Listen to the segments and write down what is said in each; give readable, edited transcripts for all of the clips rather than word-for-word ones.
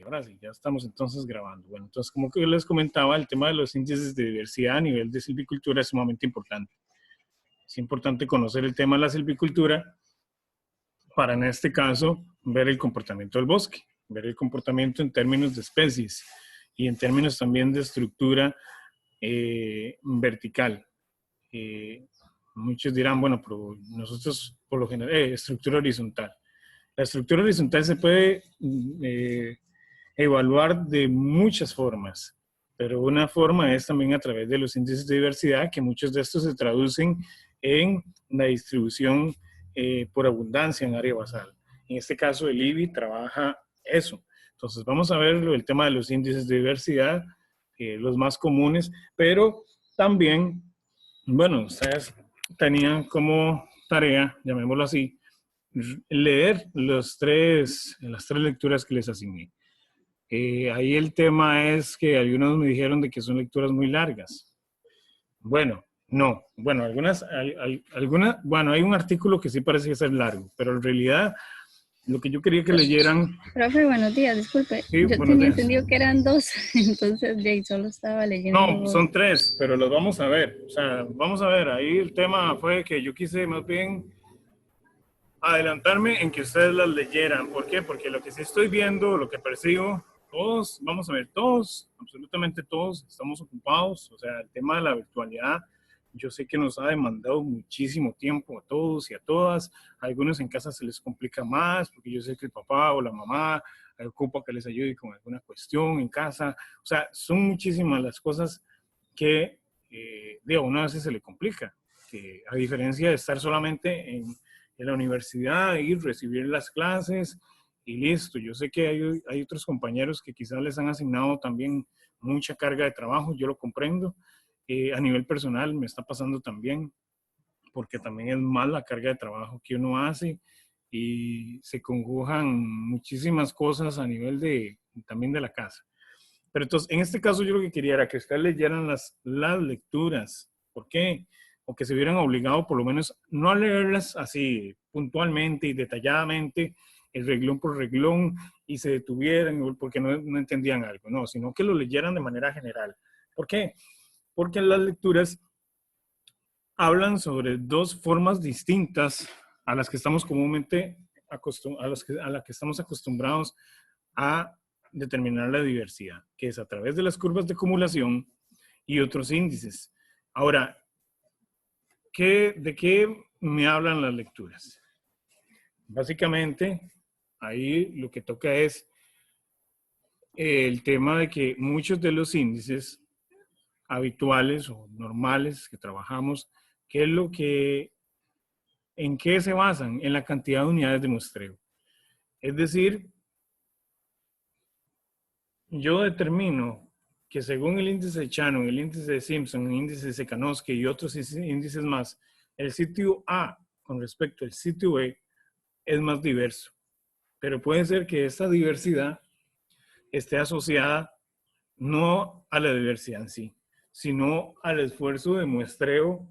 Ahora sí, ya estamos entonces grabando. Bueno, entonces como que les comentaba, el tema de los índices de diversidad a nivel de silvicultura es sumamente importante. Es importante conocer el tema de la silvicultura para, en este caso, ver el comportamiento del bosque, ver el comportamiento en términos de especies y en términos también de estructura vertical. Muchos dirán, bueno, pero nosotros por lo general, estructura horizontal. La estructura horizontal se puede evaluar de muchas formas, pero una forma es también a través de los índices de diversidad, que muchos de estos se traducen en la distribución por abundancia en área basal. En este caso, el IBI trabaja eso. Entonces, vamos a ver el tema de los índices de diversidad, los más comunes, pero también, bueno, ustedes tenían como tarea, llamémoslo así, leer las tres lecturas que les asigné. Ahí el tema es que algunos me dijeron de que son lecturas muy largas. Bueno, no. Bueno, bueno, hay un artículo que sí parece ser largo, pero en realidad lo que yo quería que leyeran... Profe, buenos días, disculpe. Sí, Yo tenía entendido que eran 2, entonces ya solo estaba leyendo. No, son 3, pero los vamos a ver. O sea, vamos a ver, ahí el tema fue que yo quise más bien adelantarme en que ustedes las leyeran. ¿Por qué? Porque lo que sí estoy viendo, lo que percibo, todos, vamos a ver, todos, absolutamente todos, estamos ocupados. O sea, el tema de la virtualidad, yo sé que nos ha demandado muchísimo tiempo a todos y a todas. A algunos en casa se les complica más, porque yo sé que el papá o la mamá ocupa que les ayude con alguna cuestión en casa. O sea, son muchísimas las cosas que a uno a veces se le complica. Que a diferencia de estar solamente en la universidad, ir, recibir las clases y listo. Yo sé que hay otros compañeros que quizás les han asignado también mucha carga de trabajo, yo lo comprendo. A nivel personal me está pasando también, porque también es más la carga de trabajo que uno hace y se conjugan muchísimas cosas a nivel también de la casa. Pero entonces, en este caso yo lo que quería era que ustedes leyeran las lecturas. ¿Por qué? O que se hubieran obligado por lo menos no a leerlas así puntualmente y detalladamente, el reglón por reglón, y se detuvieran porque no entendían algo, no, sino que lo leyeran de manera general. ¿Por qué? Porque las lecturas hablan sobre dos formas distintas a las que estamos comúnmente a las que estamos acostumbrados a determinar la diversidad, que es a través de las curvas de acumulación y otros índices. Ahora, ¿de qué me hablan las lecturas? Básicamente, ahí lo que toca es el tema de que muchos de los índices habituales o normales que trabajamos, ¿en qué se basan? En la cantidad de unidades de muestreo. Es decir, yo determino que según el índice de Shannon, el índice de Simpson, el índice de Sekanovsky y otros índices más, el sitio A con respecto al sitio B es más diverso. Pero puede ser que esta diversidad esté asociada no a la diversidad en sí, sino al esfuerzo de muestreo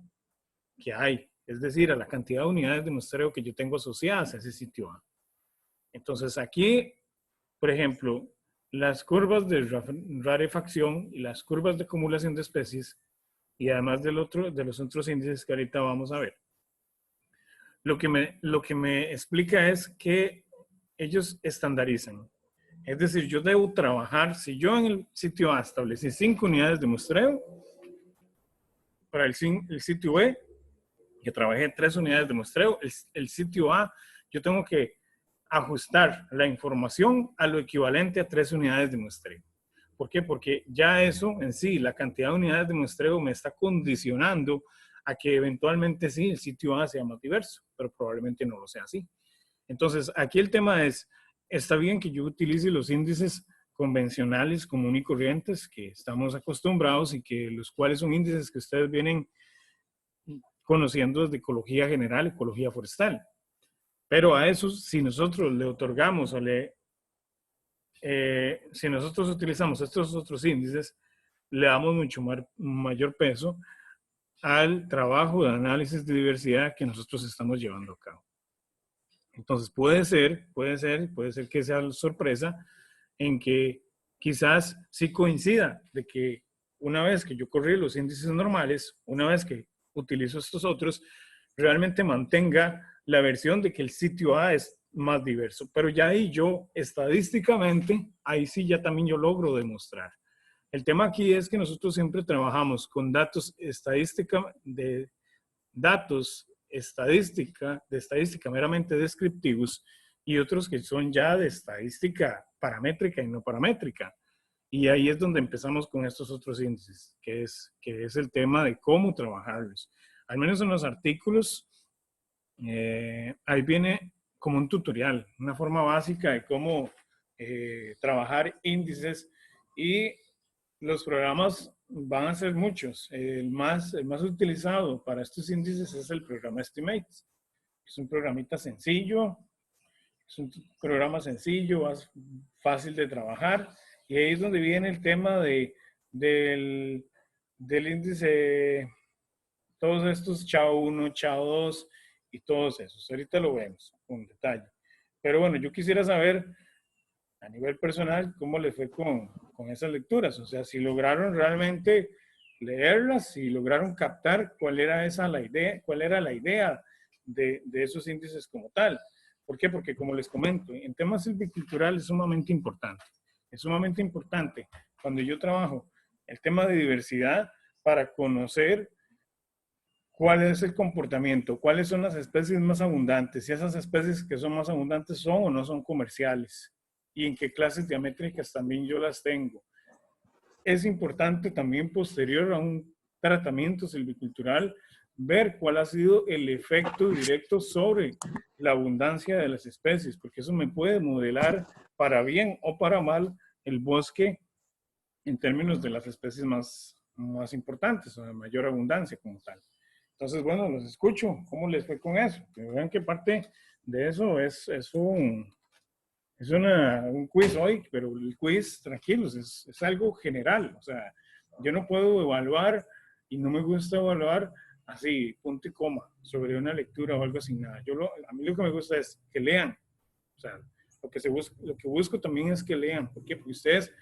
que hay. Es decir, a la cantidad de unidades de muestreo que yo tengo asociadas a ese sitio A. Entonces aquí, por ejemplo, las curvas de rarefacción y las curvas de acumulación de especies, y además de los otros índices que ahorita vamos a ver, lo que me explica es que ellos estandarizan. Es decir, yo debo trabajar, si yo en el sitio A establecí 5 unidades de muestreo, para el sitio B, que trabajé 3 unidades de muestreo, el sitio A, yo tengo que ajustar la información a lo equivalente a 3 unidades de muestreo. ¿Por qué? Porque ya eso en sí, la cantidad de unidades de muestreo me está condicionando a que eventualmente sí, el sitio A sea más diverso, pero probablemente no lo sea así. Entonces, aquí el tema es, está bien que yo utilice los índices convencionales, comunes y corrientes, que estamos acostumbrados y que los cuales son índices que ustedes vienen conociendo desde ecología general, ecología forestal. Pero a eso, si nosotros le otorgamos o si nosotros utilizamos estos otros índices, le damos mucho mayor peso al trabajo de análisis de diversidad que nosotros estamos llevando a cabo. Entonces puede ser que sea sorpresa en que quizás sí coincida de que una vez que yo corrí los índices normales, una vez que utilizo estos otros, realmente mantenga la versión de que el sitio A es más diverso. Pero ya ahí yo, estadísticamente, ahí sí ya también yo logro demostrar. El tema aquí es que nosotros siempre trabajamos con datos de estadística meramente descriptivos y otros que son ya de estadística paramétrica y no paramétrica. Y ahí es donde empezamos con estos otros índices, que es el tema de cómo trabajarlos. Al menos en los artículos, ahí viene como un tutorial, una forma básica de cómo trabajar índices y los programas van a ser muchos. El más utilizado para estos índices es el programa Estimates. Es un programita sencillo, es un programa sencillo, fácil de trabajar. Y ahí es donde viene el tema del índice, todos estos chao 1, chao 2 y todos esos. Ahorita lo vemos con detalle. Pero bueno, yo quisiera saber a nivel personal cómo le fue con esas lecturas. O sea, si lograron realmente leerlas, si lograron captar cuál era la idea de esos índices como tal. ¿Por qué? Porque como les comento, en temas silviculturales es sumamente importante. Es sumamente importante cuando yo trabajo el tema de diversidad para conocer cuál es el comportamiento, cuáles son las especies más abundantes, si esas especies que son más abundantes son o no son comerciales y en qué clases diamétricas también yo las tengo. Es importante también posterior a un tratamiento silvicultural ver cuál ha sido el efecto directo sobre la abundancia de las especies, porque eso me puede modelar para bien o para mal el bosque en términos de las especies más importantes o de mayor abundancia como tal. Entonces, bueno, los escucho. ¿Cómo les fue con eso? Que vean que parte de eso es un quiz hoy, pero el quiz, tranquilos, es algo general. O sea, yo no puedo evaluar y no me gusta evaluar así, punto y coma, sobre una lectura o algo así, nada. A mí lo que me gusta es que lean. O sea, lo que busco también es que lean. ¿Por qué? Porque ustedes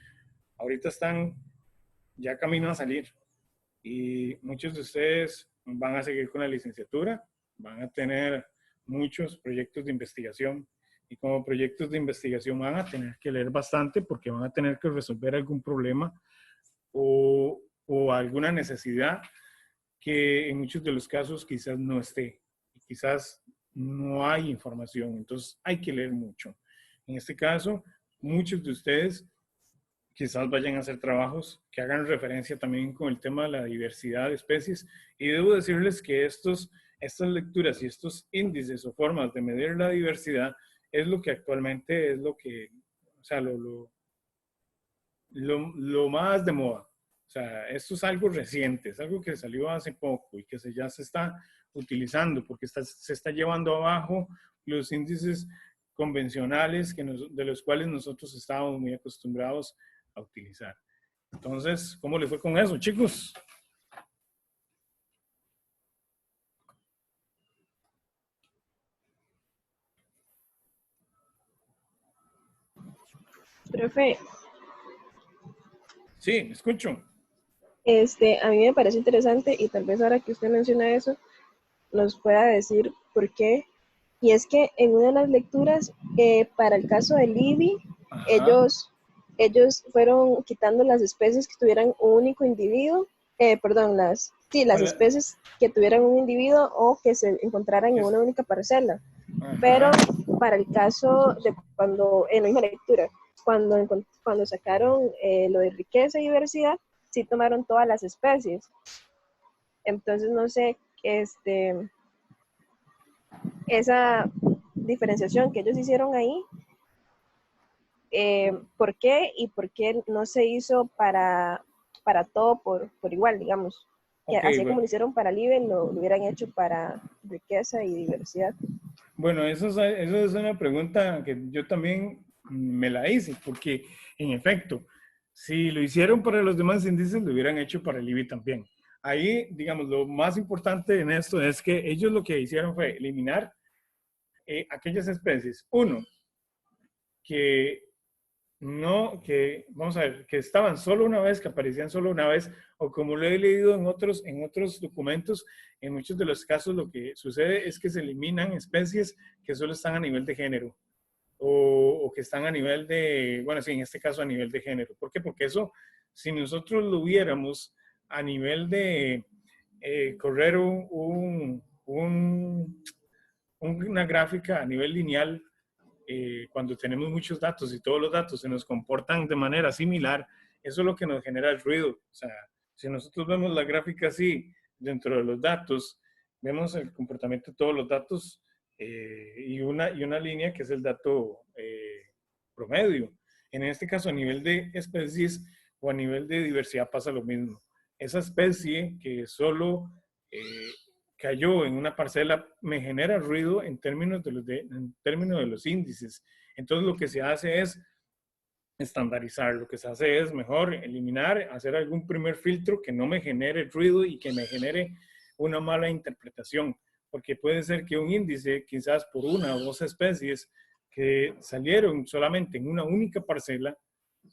ahorita están ya camino a salir y muchos de ustedes van a seguir con la licenciatura, van a tener muchos proyectos de investigación y como proyectos de investigación van a tener que leer bastante porque van a tener que resolver algún problema o alguna necesidad que en muchos de los casos quizás no esté, quizás no hay información, entonces hay que leer mucho. En este caso, muchos de ustedes quizás vayan a hacer trabajos que hagan referencia también con el tema de la diversidad de especies. Y debo decirles que estas lecturas y estos índices o formas de medir la diversidad es lo que actualmente es lo que, o sea, lo más de moda. O sea, esto es algo reciente, es algo que salió hace poco y que ya se está utilizando porque se está llevando abajo los índices convencionales de los cuales nosotros estábamos muy acostumbrados a utilizar. Entonces, ¿cómo le fue con eso, chicos? Profe, Sí, me escucho. a mí me parece interesante y tal vez ahora que usted menciona eso, nos pueda decir por qué. Y es que en una de las lecturas, para el caso del IBI, Ajá. ellos fueron quitando las especies que tuvieran un único individuo, perdón, las Hola. especies que tuvieran un individuo o que se encontraran en una única parcela. Pero Ajá. para el caso de cuando, en la misma lectura, cuando sacaron lo de riqueza y diversidad, sí tomaron todas las especies. Entonces, no sé, esa diferenciación que ellos hicieron ahí, ¿por qué? Y por qué no se hizo para todo por igual, digamos. Que Ok, así como bueno. lo hicieron para Libre, lo hubieran hecho para riqueza y diversidad. Bueno, eso es una pregunta que yo también me la hice, porque en efecto, si lo hicieron para los demás índices, lo hubieran hecho para el IBI también. Ahí, digamos, lo más importante en esto es que ellos lo que hicieron fue eliminar aquellas especies, uno, que no, que, vamos a ver, que estaban solo una vez, que aparecían solo una vez, o como lo he leído en otros documentos, en muchos de los casos lo que sucede es que se eliminan especies que solo están a nivel de género, o que están a nivel de, bueno, sí, en este caso a nivel de género. ¿Por qué? Porque eso, si nosotros lo viéramos a nivel de correr una gráfica a nivel lineal, cuando tenemos muchos datos y todos los datos se nos comportan de manera similar, eso es lo que nos genera el ruido. O sea, si nosotros vemos la gráfica así dentro de los datos, vemos el comportamiento de todos los datos y una línea que es el dato promedio. En este caso, a nivel de especies o a nivel de diversidad pasa lo mismo. Esa especie que solo cayó en una parcela me genera ruido en términos en términos de los índices. Entonces lo que se hace es estandarizar, lo que se hace es mejor eliminar, hacer algún primer filtro que no me genere ruido y que me genere una mala interpretación, porque puede ser que un índice, quizás por una o dos especies que salieron solamente en una única parcela,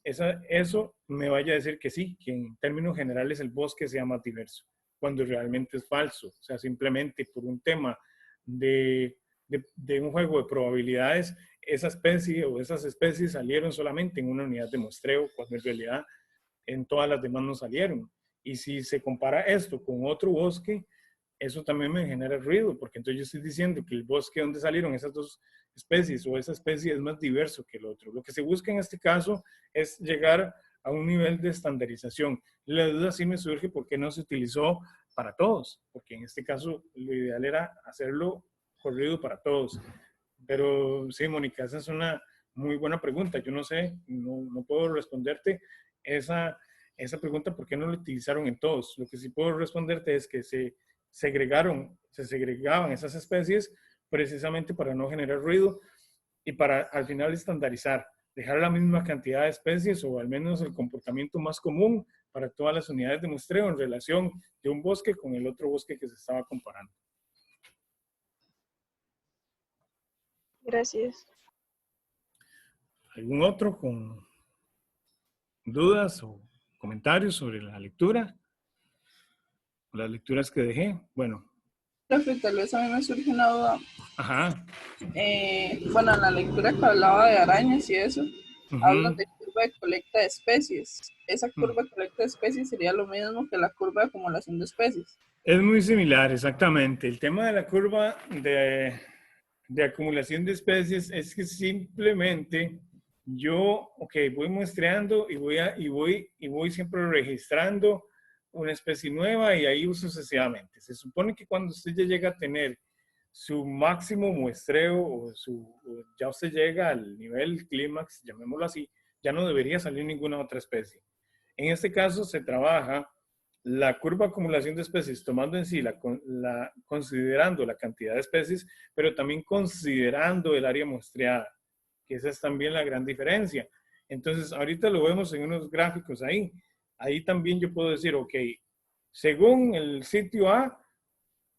eso me vaya a decir que sí, que en términos generales el bosque sea más diverso, cuando realmente es falso. O sea, simplemente por un tema de un juego de probabilidades, esa especie o esas especies salieron solamente en una unidad de muestreo, cuando en realidad en todas las demás no salieron. Y si se compara esto con otro bosque, eso también me genera ruido, porque entonces yo estoy diciendo que el bosque donde salieron esas dos especies o esa especie es más diverso que el otro. Lo que se busca en este caso es llegar a un nivel de estandarización. La duda sí me surge por qué no se utilizó para todos, porque en este caso lo ideal era hacerlo corrido para todos. Pero sí, Mónica, esa es una muy buena pregunta. Yo no sé, no puedo responderte esa pregunta, ¿por qué no lo utilizaron en todos? Lo que sí puedo responderte es que se segregaban esas especies precisamente para no generar ruido y para al final estandarizar, dejar la misma cantidad de especies o al menos el comportamiento más común para todas las unidades de muestreo en relación de un bosque con el otro bosque que se estaba comparando. Gracias. ¿Algún otro con dudas o comentarios sobre la lectura? Las lecturas que dejé. Bueno. Profe, tal vez a mí me surge una duda. Ajá. Bueno, en la lectura que hablaba de arañas y eso, hablan de curva de colecta de especies. Esa curva de colecta de especies sería lo mismo que la curva de acumulación de especies. Es muy similar, exactamente. El tema de la curva de acumulación de especies es que simplemente yo, voy muestreando y voy siempre registrando una especie nueva y ahí sucesivamente. Se supone que cuando usted ya llega a tener su máximo muestreo o ya usted llega al nivel clímax, llamémoslo así, ya no debería salir ninguna otra especie. En este caso se trabaja la curva de acumulación de especies, tomando en sí considerando la cantidad de especies, pero también considerando el área muestreada, que esa es también la gran diferencia. Entonces, ahorita lo vemos en unos gráficos ahí. Ahí también yo puedo decir, ok, según el sitio A,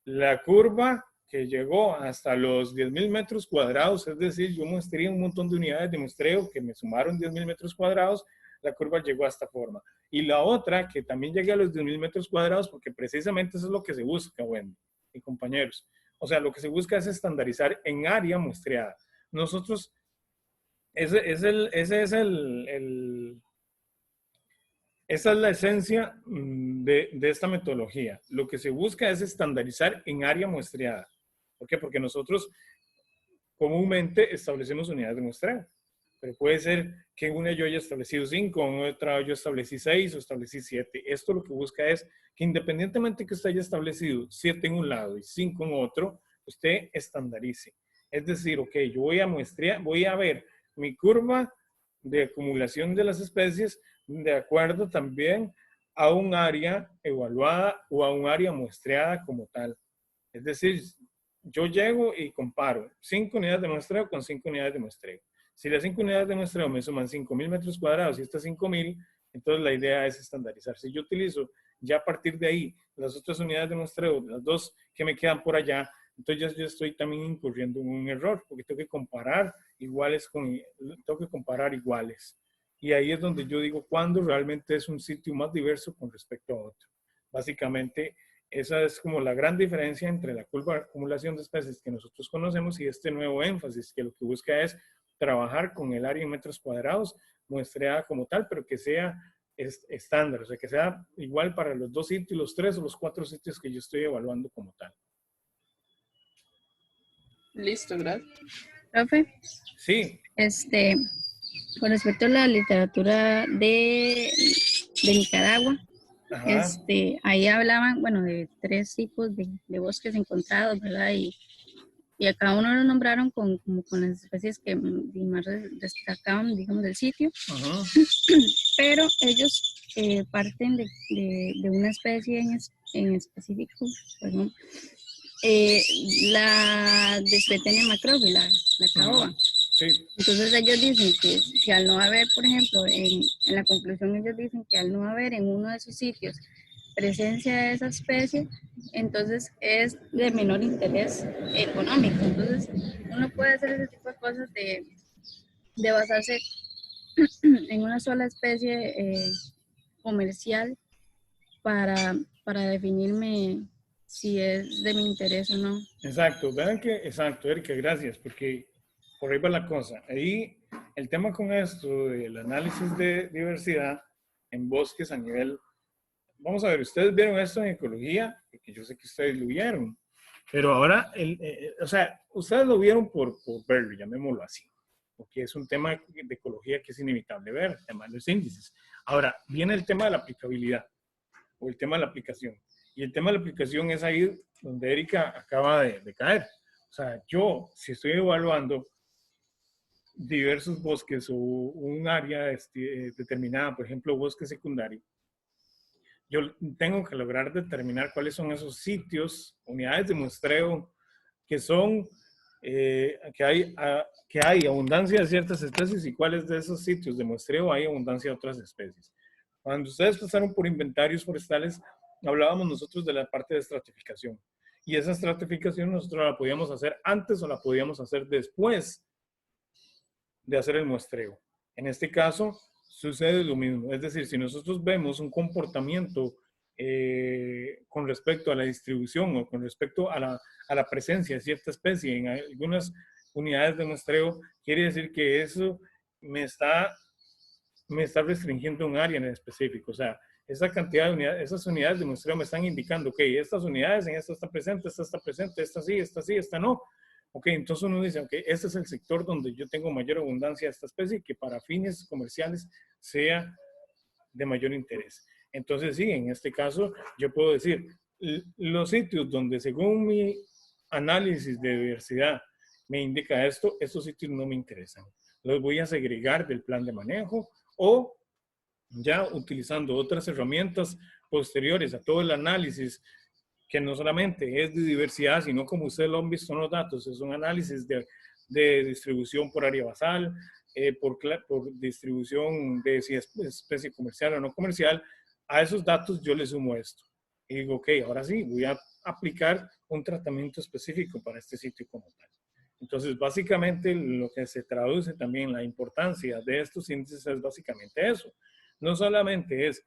la curva que llegó hasta los 10.000 metros cuadrados, es decir, yo muestré un montón de unidades de muestreo que me sumaron 10.000 metros cuadrados, la curva llegó a esta forma. Y la otra, que también llegué a los 10.000 metros cuadrados, porque precisamente eso es lo que se busca, bueno, y compañeros. O sea, lo que se busca es estandarizar en área muestreada. Nosotros, esa es la esencia de esta metodología. Lo que se busca es estandarizar en área muestreada. ¿Por qué? Porque nosotros comúnmente establecemos unidades de muestreo. Pero puede ser que en una yo haya establecido 5, en otra yo establecí 6 o establecí 7. Esto lo que busca es que independientemente que usted haya establecido 7 en un lado y 5 en otro, usted estandarice. Es decir, ok, yo voy a muestrear, voy a ver mi curva de acumulación de las especies de acuerdo también a un área evaluada o a un área muestreada como tal. Es decir, yo llego y comparo 5 unidades de muestreo con 5 unidades de muestreo. Si las 5 unidades de muestreo me suman 5.000 metros cuadrados y estas 5.000, entonces la idea es estandarizar. Si yo utilizo ya a partir de ahí las otras unidades de muestreo, las dos que me quedan por allá, entonces yo estoy también incurriendo en un error, porque tengo que comparar iguales. Y ahí es donde yo digo cuándo realmente es un sitio más diverso con respecto a otro. Básicamente, esa es como la gran diferencia entre la curva de acumulación de especies que nosotros conocemos y este nuevo énfasis, que lo que busca es trabajar con el área en metros cuadrados, muestreada como tal, pero que sea estándar, o sea, que sea igual para los 2 sitios, los 3 o los 4 sitios que yo estoy evaluando como tal. Listo, gracias. Profe, Sí. con respecto a la literatura de Nicaragua, Ajá. ahí hablaban, bueno, de 3 tipos de bosques encontrados, ¿verdad? Y a cada uno lo nombraron como con las especies que más destacaban, digamos, del sitio. Ajá. Pero ellos parten de una especie en específico, perdón, la Desvetenia macrófila, la caoba. Sí. Entonces ellos dicen que al no haber, por ejemplo, en la conclusión ellos dicen que al no haber en uno de esos sitios presencia de esa especie, entonces es de menor interés económico. Entonces uno puede hacer ese tipo de cosas de basarse en una sola especie comercial para definirme si es de mi interés o no. Exacto, vean que, exacto, Erika, gracias, porque por ahí va la cosa. Ahí el tema con esto del análisis de diversidad en bosques a nivel, vamos a ver, ustedes vieron esto en ecología, porque yo sé que ustedes lo vieron, pero ahora, o sea, ustedes lo vieron por verlo, llamémoslo así, porque es un tema de ecología que es inevitable ver, el tema de los índices. Ahora, viene el tema de la aplicabilidad, o el tema de la aplicación. Y el tema de la aplicación es ahí donde Erika acaba de caer. O sea, yo, si estoy evaluando diversos bosques o un área determinada, por ejemplo, bosque secundario, yo tengo que lograr determinar cuáles son esos sitios, unidades de muestreo, que son, que hay abundancia de ciertas especies y cuáles de esos sitios de muestreo hay abundancia de otras especies. Cuando ustedes pasaron por inventarios forestales, hablábamos nosotros de la parte de estratificación. Y esa estratificación nosotros la podíamos hacer antes o la podíamos hacer después de hacer el muestreo. En este caso, sucede lo mismo. Es decir, si nosotros vemos un comportamiento con respecto a la distribución o con respecto a la presencia de cierta especie en algunas unidades de muestreo, quiere decir que eso me está restringiendo un área en específico. O sea, esa cantidad de unidades, esas unidades de muestreo me están indicando, ok, estas unidades, en esta está presente, esta sí, esta no. Ok, entonces uno dice, ok, este es el sector donde yo tengo mayor abundancia de esta especie que para fines comerciales sea de mayor interés. Entonces, sí, en este caso, yo puedo decir, los sitios donde según mi análisis de diversidad me indica esto, estos sitios no me interesan. Los voy a segregar del plan de manejo o ya utilizando otras herramientas posteriores a todo el análisis, que no solamente es de diversidad, sino como ustedes lo han visto en los datos, es un análisis de distribución por área basal, por distribución de si es especie comercial o no comercial. A esos datos yo le sumo esto. Y digo, ok, ahora sí, voy a aplicar un tratamiento específico para este sitio como tal. Entonces, básicamente, lo que se traduce también la importancia de estos índices es básicamente eso. No solamente es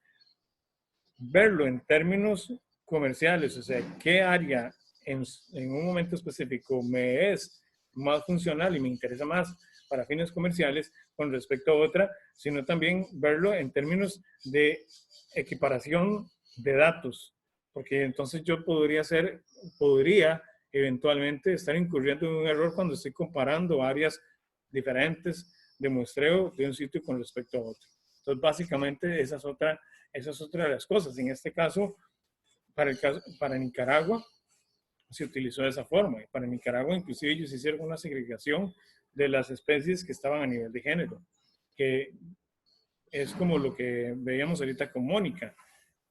verlo en términos comerciales, o sea, qué área en un momento específico me es más funcional y me interesa más para fines comerciales con respecto a otra, sino también verlo en términos de equiparación de datos, porque entonces yo podría eventualmente estar incurriendo en un error cuando estoy comparando áreas diferentes de muestreo de un sitio con respecto a otro. Entonces, básicamente, esa es otra de las cosas. En este caso, para Nicaragua, se utilizó de esa forma. Y para Nicaragua, inclusive, ellos hicieron una segregación de las especies que estaban a nivel de género, que es como lo que veíamos ahorita con Mónica,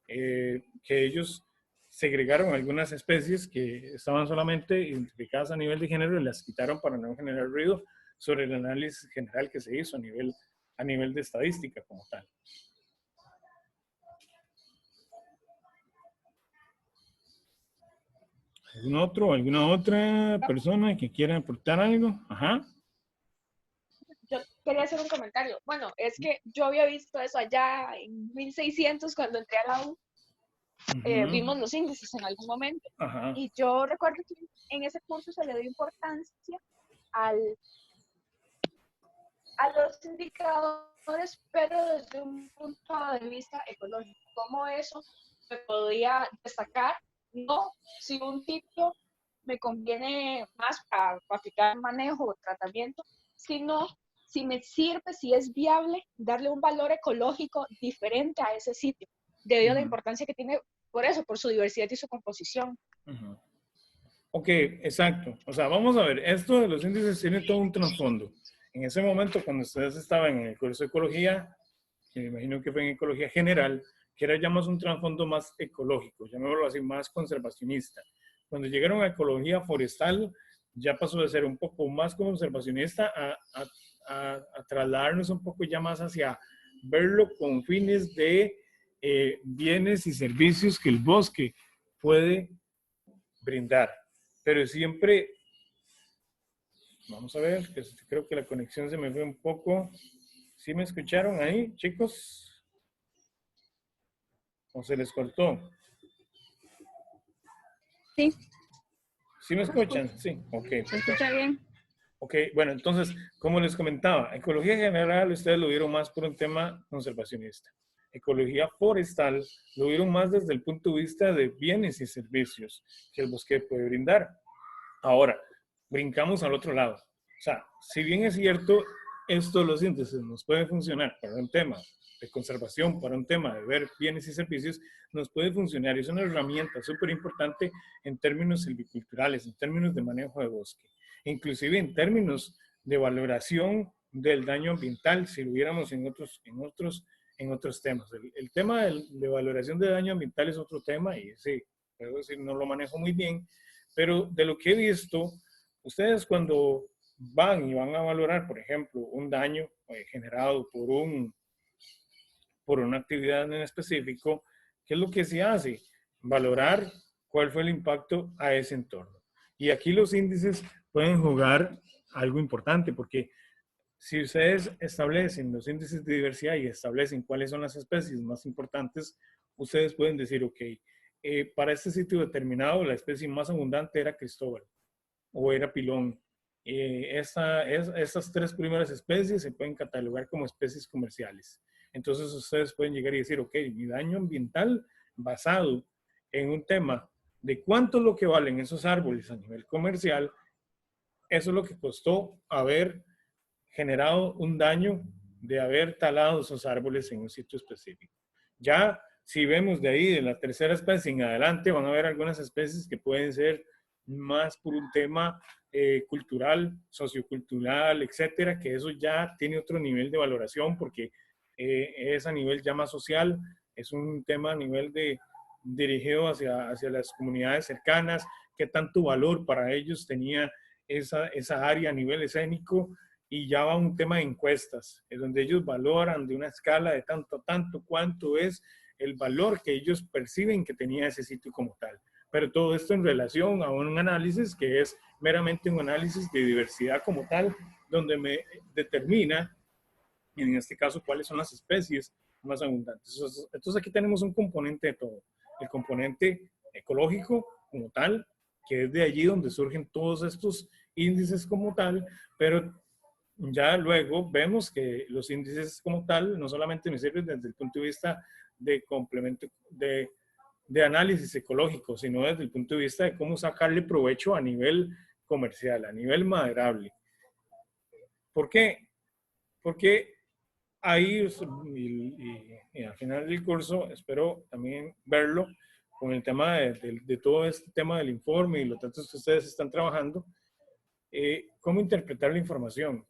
que ellos segregaron algunas especies que estaban solamente identificadas a nivel de género y las quitaron para no generar ruido sobre el análisis general que se hizo a nivel de estadística como tal. ¿Alguna otra persona que quiera aportar algo? Ajá. quería hacer un comentario. Bueno, es que yo había visto eso allá en 1600 cuando entré a la U. Vimos los índices en algún momento. Ajá. Y yo recuerdo que en ese curso se le dio importancia a los indicadores, pero desde un punto de vista ecológico. ¿Cómo eso me podría destacar? No si un sitio me conviene más para aplicar manejo o tratamiento, sino si me sirve, si es viable darle un valor ecológico diferente a ese sitio, debido a la importancia que tiene por eso, por su diversidad y su composición. Ok, exacto. O sea, vamos a ver, esto de los índices tiene todo un trasfondo. En ese momento, cuando ustedes estaban en el curso de ecología, que me imagino que fue en ecología general, que era ya más un trasfondo más ecológico, llamémoslo así, más conservacionista. Cuando llegaron a ecología forestal, ya pasó de ser un poco más conservacionista a trasladarnos un poco ya más hacia verlo con fines de bienes y servicios que el bosque puede brindar. Pero siempre, vamos a ver, que creo que la conexión se me fue un poco. ¿Sí me escucharon ahí, chicos? ¿O se les cortó? Sí, ¿Sí me escuchan? Sí, ok. ¿se escucha bien? Ok, bueno, entonces, como les comentaba, ecología general ustedes lo vieron más por un tema conservacionista. Ecología forestal lo vieron más desde el punto de vista de bienes y servicios que el bosque puede brindar. Ahora, brincamos al otro lado. O sea, si bien es cierto, esto de los índices nos puede funcionar para un tema de conservación, para un tema de ver bienes y servicios, nos puede funcionar. Es una herramienta súper importante en términos silviculturales, en términos de manejo de bosque, inclusive en términos de valoración del daño ambiental, si lo viéramos en otros temas. El tema de valoración de daño ambiental es otro tema y sí, puedo decir, no lo manejo muy bien, pero de lo que he visto, ustedes cuando van a valorar, por ejemplo, un daño generado por una actividad en específico, ¿qué es lo que se hace? Valorar cuál fue el impacto a ese entorno. Y aquí los índices pueden jugar algo importante, porque si ustedes establecen los índices de diversidad y establecen cuáles son las especies más importantes, ustedes pueden decir, ok, para este sitio determinado la especie más abundante era Cristóbal o era Pilón. Estas tres primeras especies se pueden catalogar como especies comerciales. Entonces ustedes pueden llegar y decir, ok, mi daño ambiental basado en un tema de cuánto es lo que valen esos árboles a nivel comercial, eso es lo que costó haber generado un daño de haber talado esos árboles en un sitio específico. Ya si vemos de ahí, de la tercera especie en adelante, van a haber algunas especies que pueden ser más por un tema cultural, sociocultural, etcétera, que eso ya tiene otro nivel de valoración porque es a nivel ya más social, es un tema a nivel dirigido hacia las comunidades cercanas, qué tanto valor para ellos tenía esa área a nivel escénico, y ya va un tema de encuestas, es donde ellos valoran de una escala de tanto a tanto cuánto es el valor que ellos perciben que tenía ese sitio como tal. Pero todo esto en relación a un análisis que es meramente un análisis de diversidad como tal, donde me determina, en este caso, cuáles son las especies más abundantes. Entonces aquí tenemos un componente de todo. El componente ecológico como tal, que es de allí donde surgen todos estos índices como tal, pero ya luego vemos que los índices como tal no solamente me sirven desde el punto de vista de complemento, de análisis ecológico, sino desde el punto de vista de cómo sacarle provecho a nivel comercial, a nivel maderable. ¿Por qué? Porque ahí, y al final del curso, espero también verlo con el tema de todo este tema del informe y los datos que ustedes están trabajando, cómo interpretar la información.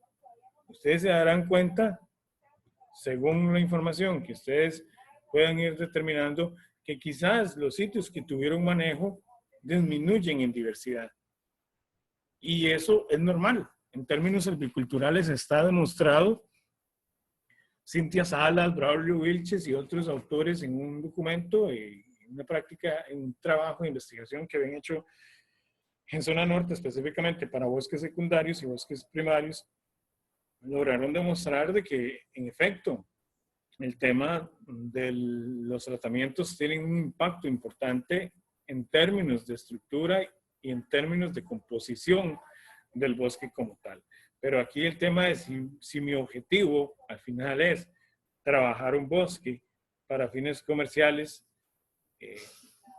Ustedes se darán cuenta, según la información que ustedes puedan ir determinando, que quizás los sitios que tuvieron manejo disminuyen en diversidad. Y eso es normal. En términos silviculturales está demostrado. Cynthia Salas, Braulio Vilches y otros autores en un documento, en una práctica, en un trabajo de investigación que habían hecho en zona norte específicamente para bosques secundarios y bosques primarios, lograron demostrar de que, en efecto, el tema de los tratamientos tienen un impacto importante en términos de estructura y en términos de composición del bosque como tal. Pero aquí el tema es si mi objetivo al final es trabajar un bosque para fines comerciales,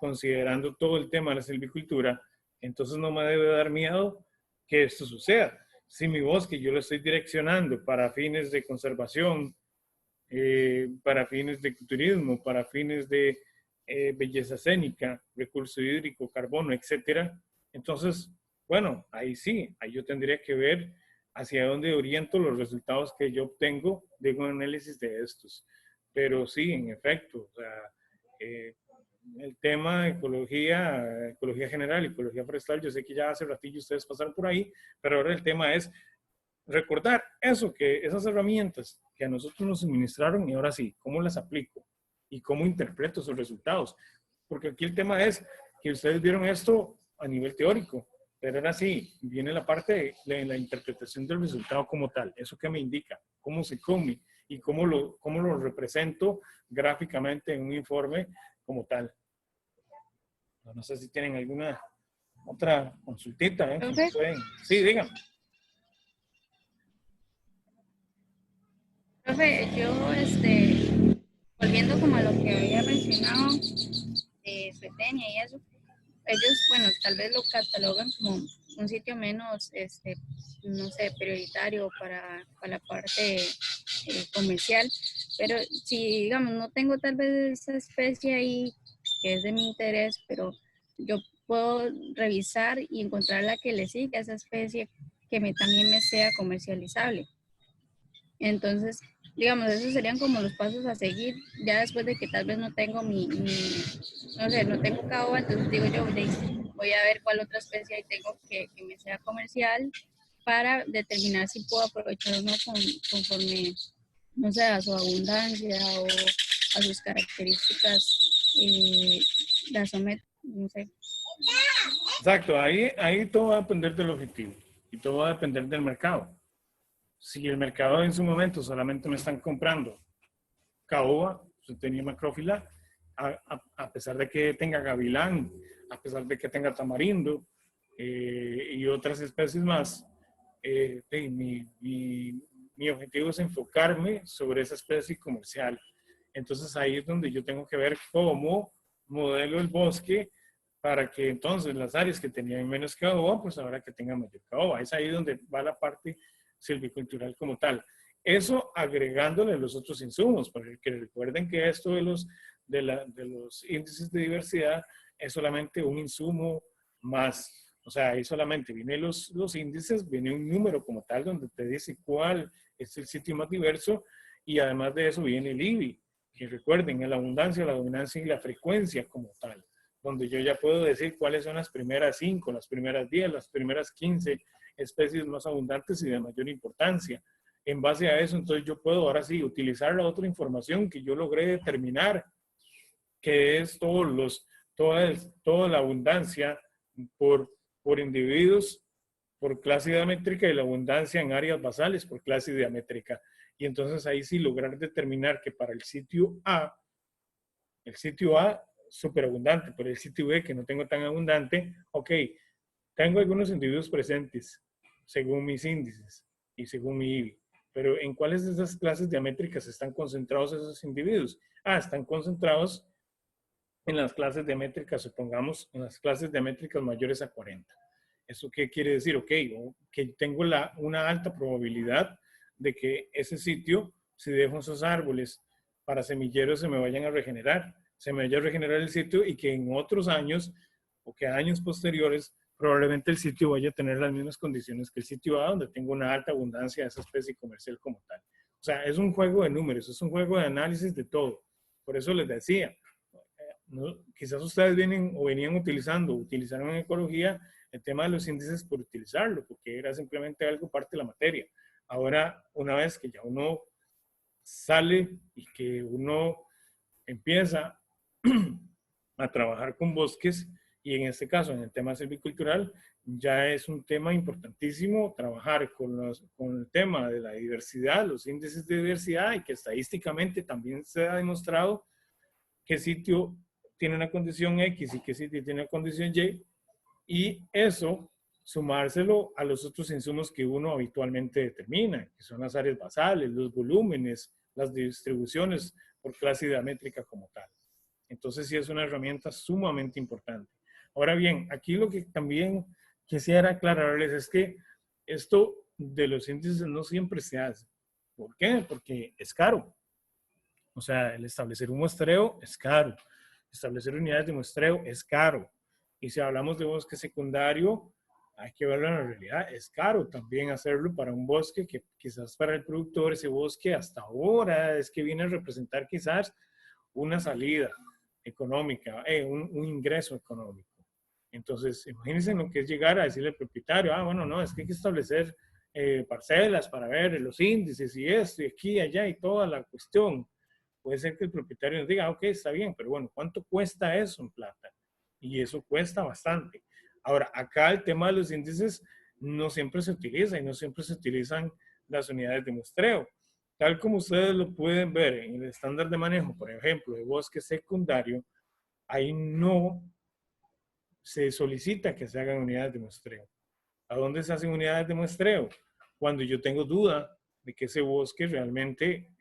considerando todo el tema de la silvicultura, entonces no me debe dar miedo que esto suceda. Si mi bosque yo lo estoy direccionando para fines de conservación, para fines de turismo, para fines de belleza escénica, recurso hídrico, carbono, etcétera, entonces, bueno, ahí sí, ahí yo tendría que ver hacia dónde oriento los resultados que yo obtengo de un análisis de estos. Pero sí, en efecto, o sea, el tema de ecología, ecología general, ecología forestal, yo sé que ya hace ratillo ustedes pasaron por ahí, pero ahora el tema es recordar eso, que esas herramientas que a nosotros nos suministraron y ahora sí, ¿cómo las aplico? Y cómo interpreto esos resultados. Porque aquí el tema es que ustedes vieron esto a nivel teórico, pero ahora sí, viene la parte de la interpretación del resultado como tal. ¿Eso qué me indica? ¿Cómo se come? Y cómo lo represento gráficamente en un informe como tal. No sé si tienen alguna otra consultita. Profe, Sí, díganme. profe, yo, volviendo como a lo que había mencionado de Suetenia y eso, ellos, bueno, tal vez lo catalogan como un sitio menos, no sé, prioritario para la parte comercial, pero si, digamos, no tengo tal vez esa especie ahí que es de mi interés, pero yo puedo revisar y encontrar la que le sigue a esa especie que también me sea comercializable. Entonces, digamos, esos serían como los pasos a seguir, ya después de que tal vez no tengo no sé, no tengo caoba, entonces digo yo, voy a ver cuál otra especie ahí tengo que me sea comercial para determinar si puedo aprovechar o no conforme, no sé, a su abundancia o a sus características gasométricas, no sé. Exacto, ahí todo va a depender del objetivo y todo va a depender del mercado. Si el mercado en su momento solamente me están comprando caoba, tenía macrófila, a pesar de que tenga gavilán, a pesar de que tenga tamarindo y otras especies más, mi objetivo es enfocarme sobre esa especie comercial. Entonces ahí es donde yo tengo que ver cómo modelo el bosque para que entonces las áreas que tenían menos caoba, pues ahora que tengan mayor caoba. Es ahí donde va la parte silvicultural como tal. Eso agregándole los otros insumos, porque recuerden que esto de los índices de diversidad es solamente un insumo más. O sea, ahí solamente vienen los índices, viene un número como tal donde te dice cuál es el sitio más diverso y además de eso viene el IBI, que recuerden, la abundancia, la dominancia y la frecuencia como tal, donde yo ya puedo decir cuáles son las primeras 5, las primeras 10, las primeras 15 especies más abundantes y de mayor importancia. En base a eso, entonces yo puedo ahora sí utilizar la otra información que yo logré determinar, que es toda la abundancia por individuos, por clase diamétrica y la abundancia en áreas basales por clase diamétrica. Y entonces ahí sí lograr determinar que para el sitio A súper abundante, pero el sitio B que no tengo tan abundante, ok, tengo algunos individuos presentes según mis índices y según mi IBI. Pero ¿en cuáles de esas clases diamétricas están concentrados esos individuos? Están concentrados en las clases diamétricas, supongamos, en las clases diamétricas mayores a 40. ¿Eso qué quiere decir? Ok, que tengo una alta probabilidad de que ese sitio, si dejo esos árboles para semilleros, se me vayan a regenerar. Se me vaya a regenerar el sitio y que en otros años o que años posteriores probablemente el sitio vaya a tener las mismas condiciones que el sitio A, donde tengo una alta abundancia de esa especie comercial como tal. O sea, es un juego de números, es un juego de análisis de todo. Por eso les decía, ¿no? Quizás ustedes venían utilizaron en ecología el tema de los índices por utilizarlo, porque era simplemente algo parte de la materia. Ahora, una vez que ya uno sale y que uno empieza a trabajar con bosques, Y en este caso, en el tema silvicultural, ya es un tema importantísimo trabajar con el tema de la diversidad, los índices de diversidad, y que estadísticamente también se ha demostrado qué sitio tiene una condición X y qué sitio tiene una condición Y, y eso sumárselo a los otros insumos que uno habitualmente determina, que son las áreas basales, los volúmenes, las distribuciones por clase diamétrica como tal. Entonces sí es una herramienta sumamente importante. Ahora bien, aquí lo que también quisiera aclararles es que esto de los índices no siempre se hace. ¿Por qué? Porque es caro. O sea, el establecer un muestreo es caro. Establecer unidades de muestreo es caro. Y si hablamos de bosque secundario, hay que verlo en la realidad. Es caro también hacerlo para un bosque que quizás para el productor ese bosque hasta ahora es que viene a representar quizás una salida económica, un ingreso económico. Entonces, imagínense lo que es llegar a decirle al propietario, bueno, no, es que hay que establecer parcelas para ver los índices y esto y aquí y allá y toda la cuestión. Puede ser que el propietario nos diga, ok, está bien, pero bueno, ¿cuánto cuesta eso en plata? Y eso cuesta bastante. Ahora, acá el tema de los índices no siempre se utiliza y no siempre se utilizan las unidades de muestreo. Tal como ustedes lo pueden ver en el estándar de manejo, por ejemplo, de bosque secundario, ahí no se solicita que se hagan unidades de muestreo. ¿A dónde se hacen unidades de muestreo? Cuando yo tengo duda de que ese bosque realmente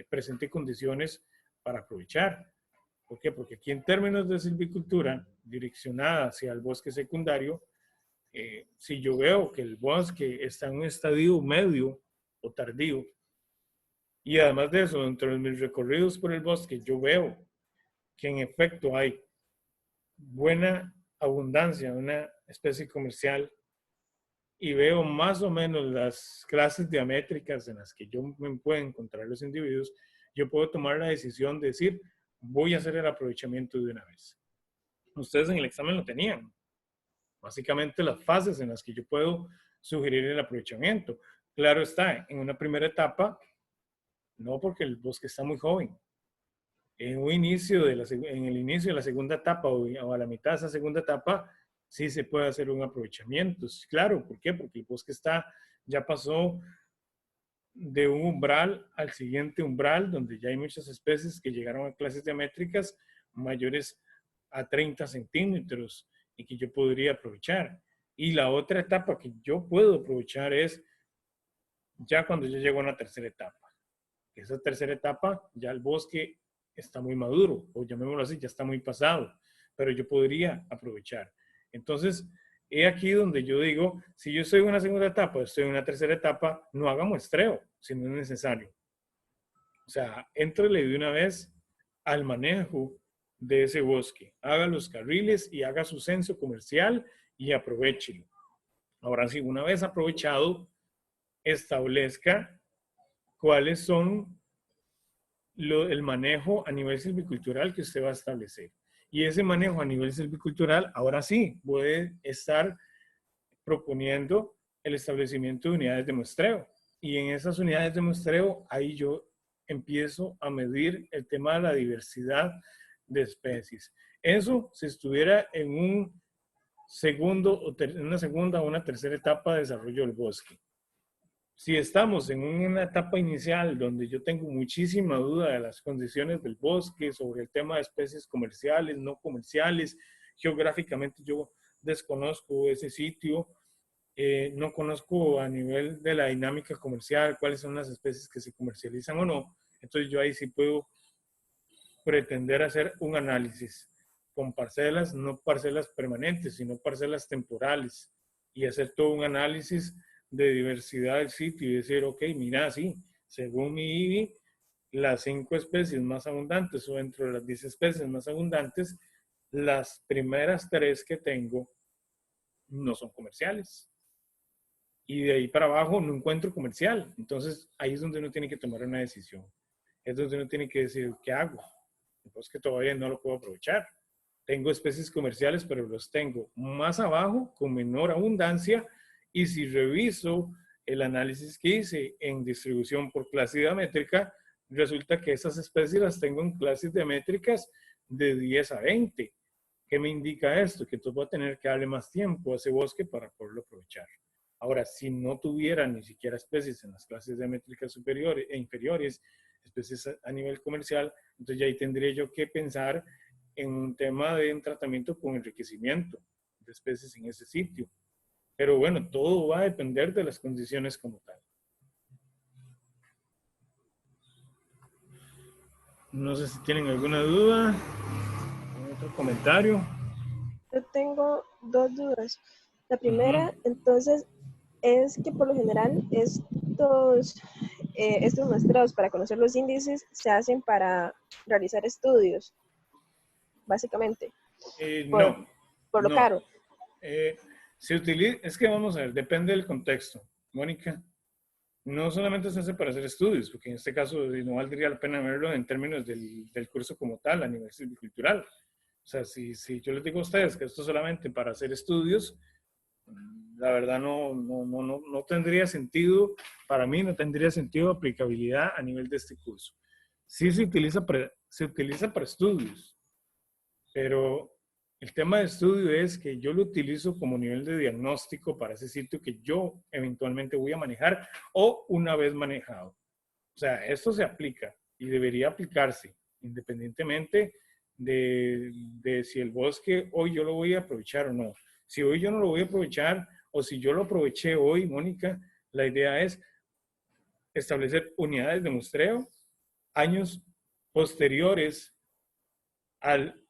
presente condiciones para aprovechar. ¿Por qué? Porque aquí en términos de silvicultura direccionada hacia el bosque secundario, si yo veo que el bosque está en un estadio medio o tardío, y además de eso, dentro de mis recorridos por el bosque, yo veo que en efecto hay buena abundancia de una especie comercial y veo más o menos las clases diamétricas en las que yo me puedo encontrar los individuos, yo puedo tomar la decisión de decir, voy a hacer el aprovechamiento de una vez. Ustedes en el examen lo tenían. Básicamente las fases en las que yo puedo sugerir el aprovechamiento. Claro está, en una primera etapa, no porque el bosque está muy joven. En el inicio de la segunda etapa o a la mitad de esa segunda etapa, sí se puede hacer un aprovechamiento. Claro, ¿por qué? Porque el bosque ya pasó de un umbral al siguiente umbral, donde ya hay muchas especies que llegaron a clases diamétricas mayores a 30 centímetros y que yo podría aprovechar. Y la otra etapa que yo puedo aprovechar es ya cuando yo llego a una tercera etapa. Esa tercera etapa, ya el bosque está muy maduro, o llamémoslo así, ya está muy pasado, pero yo podría aprovechar. Entonces, he aquí donde yo digo, si yo estoy en una segunda etapa, estoy en una tercera etapa, no haga muestreo, si no es necesario. O sea, éntrele de una vez al manejo de ese bosque, haga los carriles y haga su censo comercial y aprovechelo. Ahora sí, una vez aprovechado, establezca cuáles son el manejo a nivel silvicultural que usted va a establecer. Y ese manejo a nivel silvicultural, ahora sí, puede estar proponiendo el establecimiento de unidades de muestreo. Y en esas unidades de muestreo, ahí yo empiezo a medir el tema de la diversidad de especies. Eso si estuviera en un en una segunda o una tercera etapa de desarrollo del bosque. Si estamos en una etapa inicial donde yo tengo muchísima duda de las condiciones del bosque, sobre el tema de especies comerciales, no comerciales, geográficamente yo desconozco ese sitio, no conozco a nivel de la dinámica comercial cuáles son las especies que se comercializan o no, entonces yo ahí sí puedo pretender hacer un análisis con parcelas, no parcelas permanentes, sino parcelas temporales, y hacer todo un análisis de diversidad del sitio y decir, ok, mira, sí, según mi IBI, las 5 especies más abundantes o dentro de las 10 especies más abundantes, las primeras 3 que tengo no son comerciales. Y de ahí para abajo no encuentro comercial. Entonces ahí es donde uno tiene que tomar una decisión. Es donde uno tiene que decir, ¿qué hago? Pues que todavía no lo puedo aprovechar. Tengo especies comerciales, pero los tengo más abajo, con menor abundancia. Y si reviso el análisis que hice en distribución por clase diamétrica, resulta que esas especies las tengo en clases diamétricas de 10 a 20. ¿Qué me indica esto? Que tú vas a tener que darle más tiempo a ese bosque para poderlo aprovechar. Ahora, si no tuviera ni siquiera especies en las clases de métricas superiores e inferiores, especies a nivel comercial, entonces ya ahí tendría yo que pensar en un tema de un tratamiento con enriquecimiento de especies en ese sitio. Pero bueno, todo va a depender de las condiciones como tal. No sé si tienen alguna duda, algún otro comentario. Yo tengo dos dudas. La primera, Ujú. entonces, es que por lo general estos muestreos para conocer los índices se hacen para realizar estudios, básicamente, por, No, por lo no. caro. Se utiliza, es que vamos a ver, depende del contexto. Mónica, no solamente se hace para hacer estudios, porque en este caso no valdría la pena verlo en términos del curso como tal, a nivel silvicultural. O sea, si yo les digo a ustedes que esto es solamente para hacer estudios, la verdad no tendría sentido, para mí no tendría sentido aplicabilidad a nivel de este curso. Sí se utiliza para estudios, pero el tema de estudio es que yo lo utilizo como nivel de diagnóstico para ese sitio que yo eventualmente voy a manejar o una vez manejado. O sea, esto se aplica y debería aplicarse independientemente de si el bosque hoy yo lo voy a aprovechar o no. Si hoy yo no lo voy a aprovechar o si yo lo aproveché hoy, Mónica, la idea es establecer unidades de muestreo años posteriores al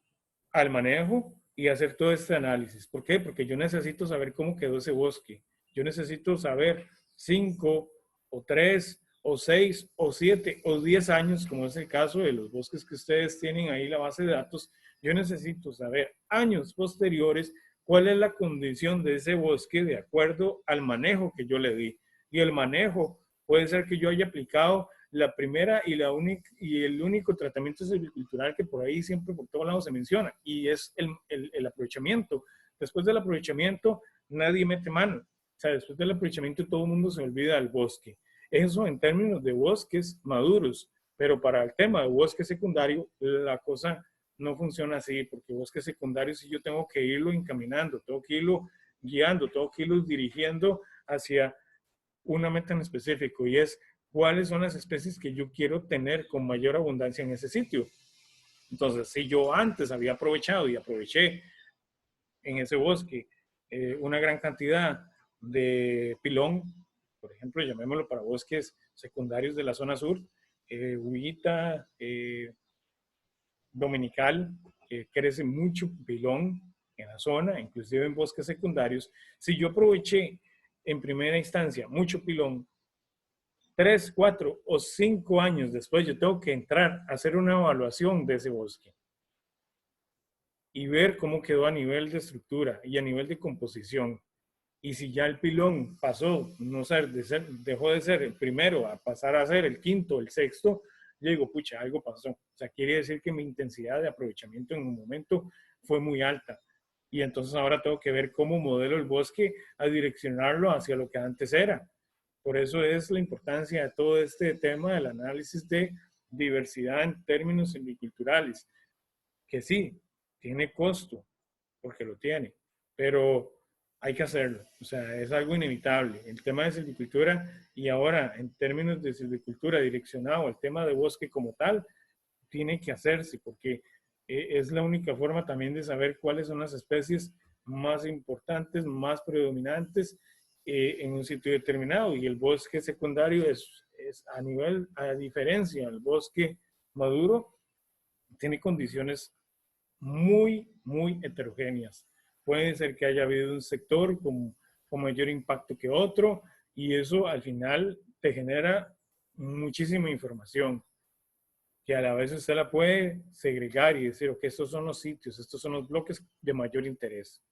al manejo y hacer todo este análisis. ¿Por qué? Porque yo necesito saber cómo quedó ese bosque. Yo necesito saber 5 o 3 o 6 o 7 o 10 años, como es el caso de los bosques que ustedes tienen ahí la base de datos. Yo necesito saber años posteriores cuál es la condición de ese bosque de acuerdo al manejo que yo le di. Y el manejo puede ser que yo haya aplicado la primera y el único tratamiento silvicultural que por ahí siempre por todos lados se menciona, y es el aprovechamiento. Después del aprovechamiento, nadie mete mano. O sea, después del aprovechamiento todo el mundo se olvida del bosque. Eso en términos de bosques maduros, pero para el tema de bosque secundario, la cosa no funciona así, porque bosque secundario sí yo tengo que irlo encaminando, tengo que irlo guiando, tengo que irlo dirigiendo hacia una meta en específico, y es cuáles son las especies que yo quiero tener con mayor abundancia en ese sitio. Entonces, si yo antes había aprovechado y aproveché en ese bosque una gran cantidad de pilón, por ejemplo, llamémoslo para bosques secundarios de la zona sur, Huita, Dominical, crece mucho pilón en la zona, inclusive en bosques secundarios. Si yo aproveché en primera instancia mucho pilón, 3, 4 o 5 años después yo tengo que entrar a hacer una evaluación de ese bosque y ver cómo quedó a nivel de estructura y a nivel de composición. Y si ya el pilón pasó, no ser, dejó de ser el primero a pasar a ser el quinto, el sexto, yo digo, pucha, algo pasó. O sea, quiere decir que mi intensidad de aprovechamiento en un momento fue muy alta. Y entonces ahora tengo que ver cómo modelo el bosque a direccionarlo hacia lo que antes era. Por eso es la importancia de todo este tema del análisis de diversidad en términos silviculturales, que sí, tiene costo, porque lo tiene, pero hay que hacerlo. O sea, es algo inevitable. El tema de silvicultura, y ahora en términos de silvicultura direccionado al tema de bosque como tal, tiene que hacerse, porque es la única forma también de saber cuáles son las especies más importantes, más predominantes en un sitio determinado. Y el bosque secundario es a diferencia del bosque maduro, tiene condiciones muy heterogéneas. Puede ser que haya habido un sector con mayor impacto que otro, y eso al final te genera muchísima información que a la vez usted la puede segregar y decir, ok, estos son los sitios, estos son los bloques de mayor interés,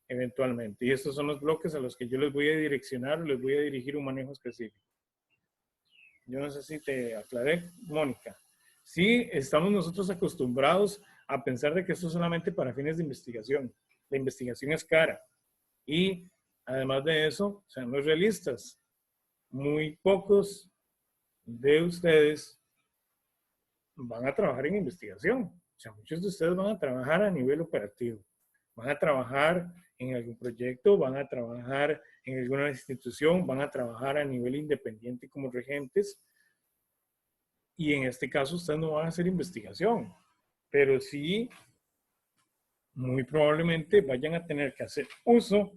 eventualmente. Y estos son los bloques a los que yo les voy a direccionar, les voy a dirigir un manejo específico. Yo no sé si te aclaré, Mónica. Sí, estamos nosotros acostumbrados a pensar de que esto es solamente para fines de investigación. La investigación es cara. Y además de eso, seamos realistas. Muy pocos de ustedes van a trabajar en investigación. O sea, muchos de ustedes van a trabajar a nivel operativo. van a trabajar en algún proyecto, van a trabajar en alguna institución, van a trabajar a nivel independiente como regentes. Y en este caso ustedes no van a hacer investigación, pero sí, muy probablemente vayan a tener que hacer uso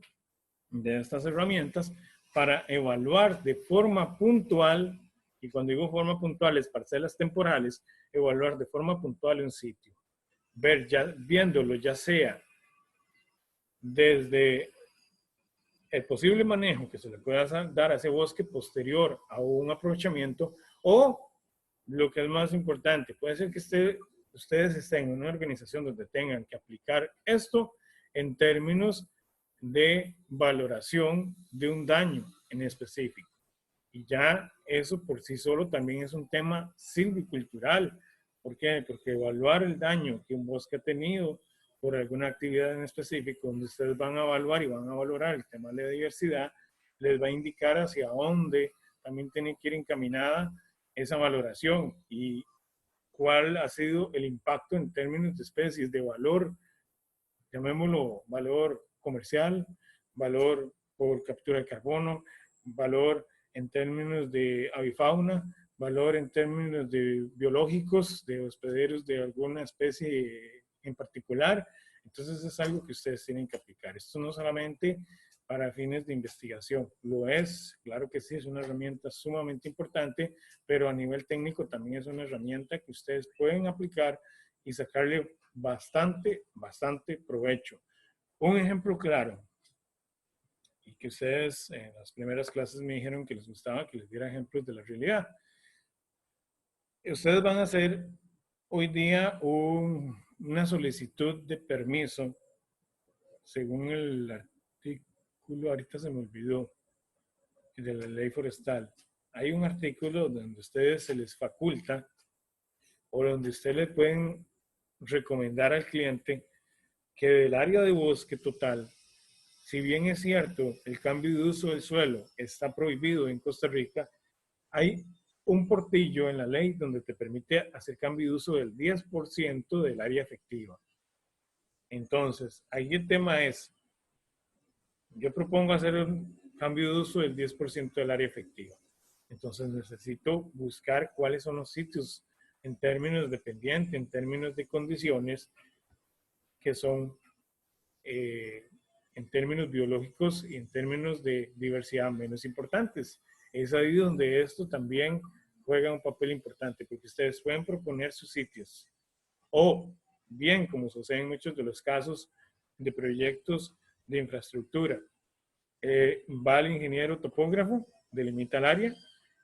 de estas herramientas para evaluar de forma puntual, y cuando digo forma puntual es parcelas temporales, evaluar de forma puntual un sitio. Viéndolo ya sea desde el posible manejo que se le pueda dar a ese bosque posterior a un aprovechamiento, o lo que es más importante, puede ser que ustedes estén en una organización donde tengan que aplicar esto en términos de valoración de un daño en específico. Y ya eso por sí solo también es un tema silvicultural. ¿Por qué? Porque evaluar el daño que un bosque ha tenido por alguna actividad en específico, donde ustedes van a evaluar y van a valorar el tema de la diversidad, les va a indicar hacia dónde también tiene que ir encaminada esa valoración y cuál ha sido el impacto en términos de especies, de valor, llamémoslo valor comercial, valor por captura de carbono, valor en términos de avifauna, valor en términos de biológicos, de hospederos de alguna especie en particular. Entonces es algo que ustedes tienen que aplicar. Esto no solamente para fines de investigación, lo es, claro que sí, es una herramienta sumamente importante, pero a nivel técnico también es una herramienta que ustedes pueden aplicar y sacarle bastante provecho. Un ejemplo claro, y que ustedes en las primeras clases me dijeron que les gustaba que les diera ejemplos de la realidad. Ustedes van a hacer hoy día una solicitud de permiso según el artículo, ahorita se me olvidó, de la ley forestal. Hay un artículo donde ustedes se les faculta o donde ustedes le pueden recomendar al cliente que del área de bosque total, si bien es cierto, el cambio de uso del suelo está prohibido en Costa Rica, hay un portillo en la ley donde te permite hacer cambio de uso del 10% del área efectiva. Entonces, ahí el tema es, yo propongo hacer un cambio de uso del 10% del área efectiva. Entonces necesito buscar cuáles son los sitios en términos de pendiente, en términos de condiciones que son en términos biológicos y en términos de diversidad menos importantes. Es ahí donde esto también juega un papel importante, porque ustedes pueden proponer sus sitios o bien, como sucede en muchos de los casos de proyectos de infraestructura, va el ingeniero topógrafo, delimita el área,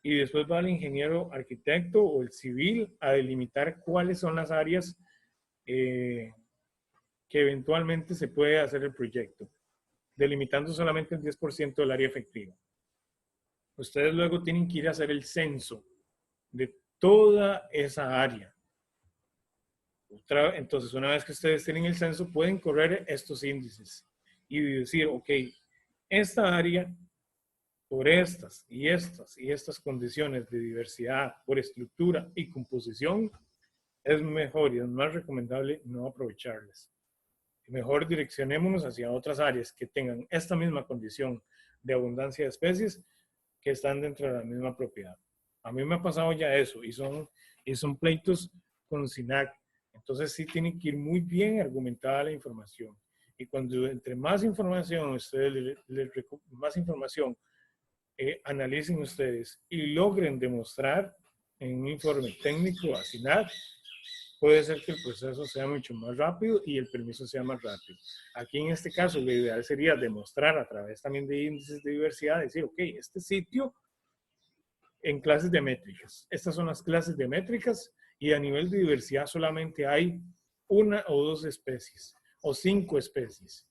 y después va el ingeniero arquitecto o el civil a delimitar cuáles son las áreas que eventualmente se puede hacer el proyecto, delimitando solamente el 10% del área efectiva. Ustedes luego tienen que ir a hacer el censo de toda esa área. Entonces, una vez que ustedes tienen el censo, pueden correr estos índices y decir, ok, esta área, por estas y estas condiciones de diversidad, por estructura y composición, es mejor y es más recomendable no aprovecharlas. Mejor direccionémonos hacia otras áreas que tengan esta misma condición de abundancia de especies que están dentro de la misma propiedad. A mí me ha pasado ya eso y son pleitos con SINAC. Entonces sí tiene que ir muy bien argumentada la información. Y cuando entre más información ustedes más información analicen ustedes y logren demostrar en un informe técnico a SINAC, puede ser que el proceso sea mucho más rápido y el permiso sea más rápido. Aquí en este caso lo ideal sería demostrar a través también de índices de diversidad, decir, ok, este sitio en clases de métricas. Estas son las clases de métricas y a nivel de diversidad solamente hay 1 o 2 especies o 5 especies,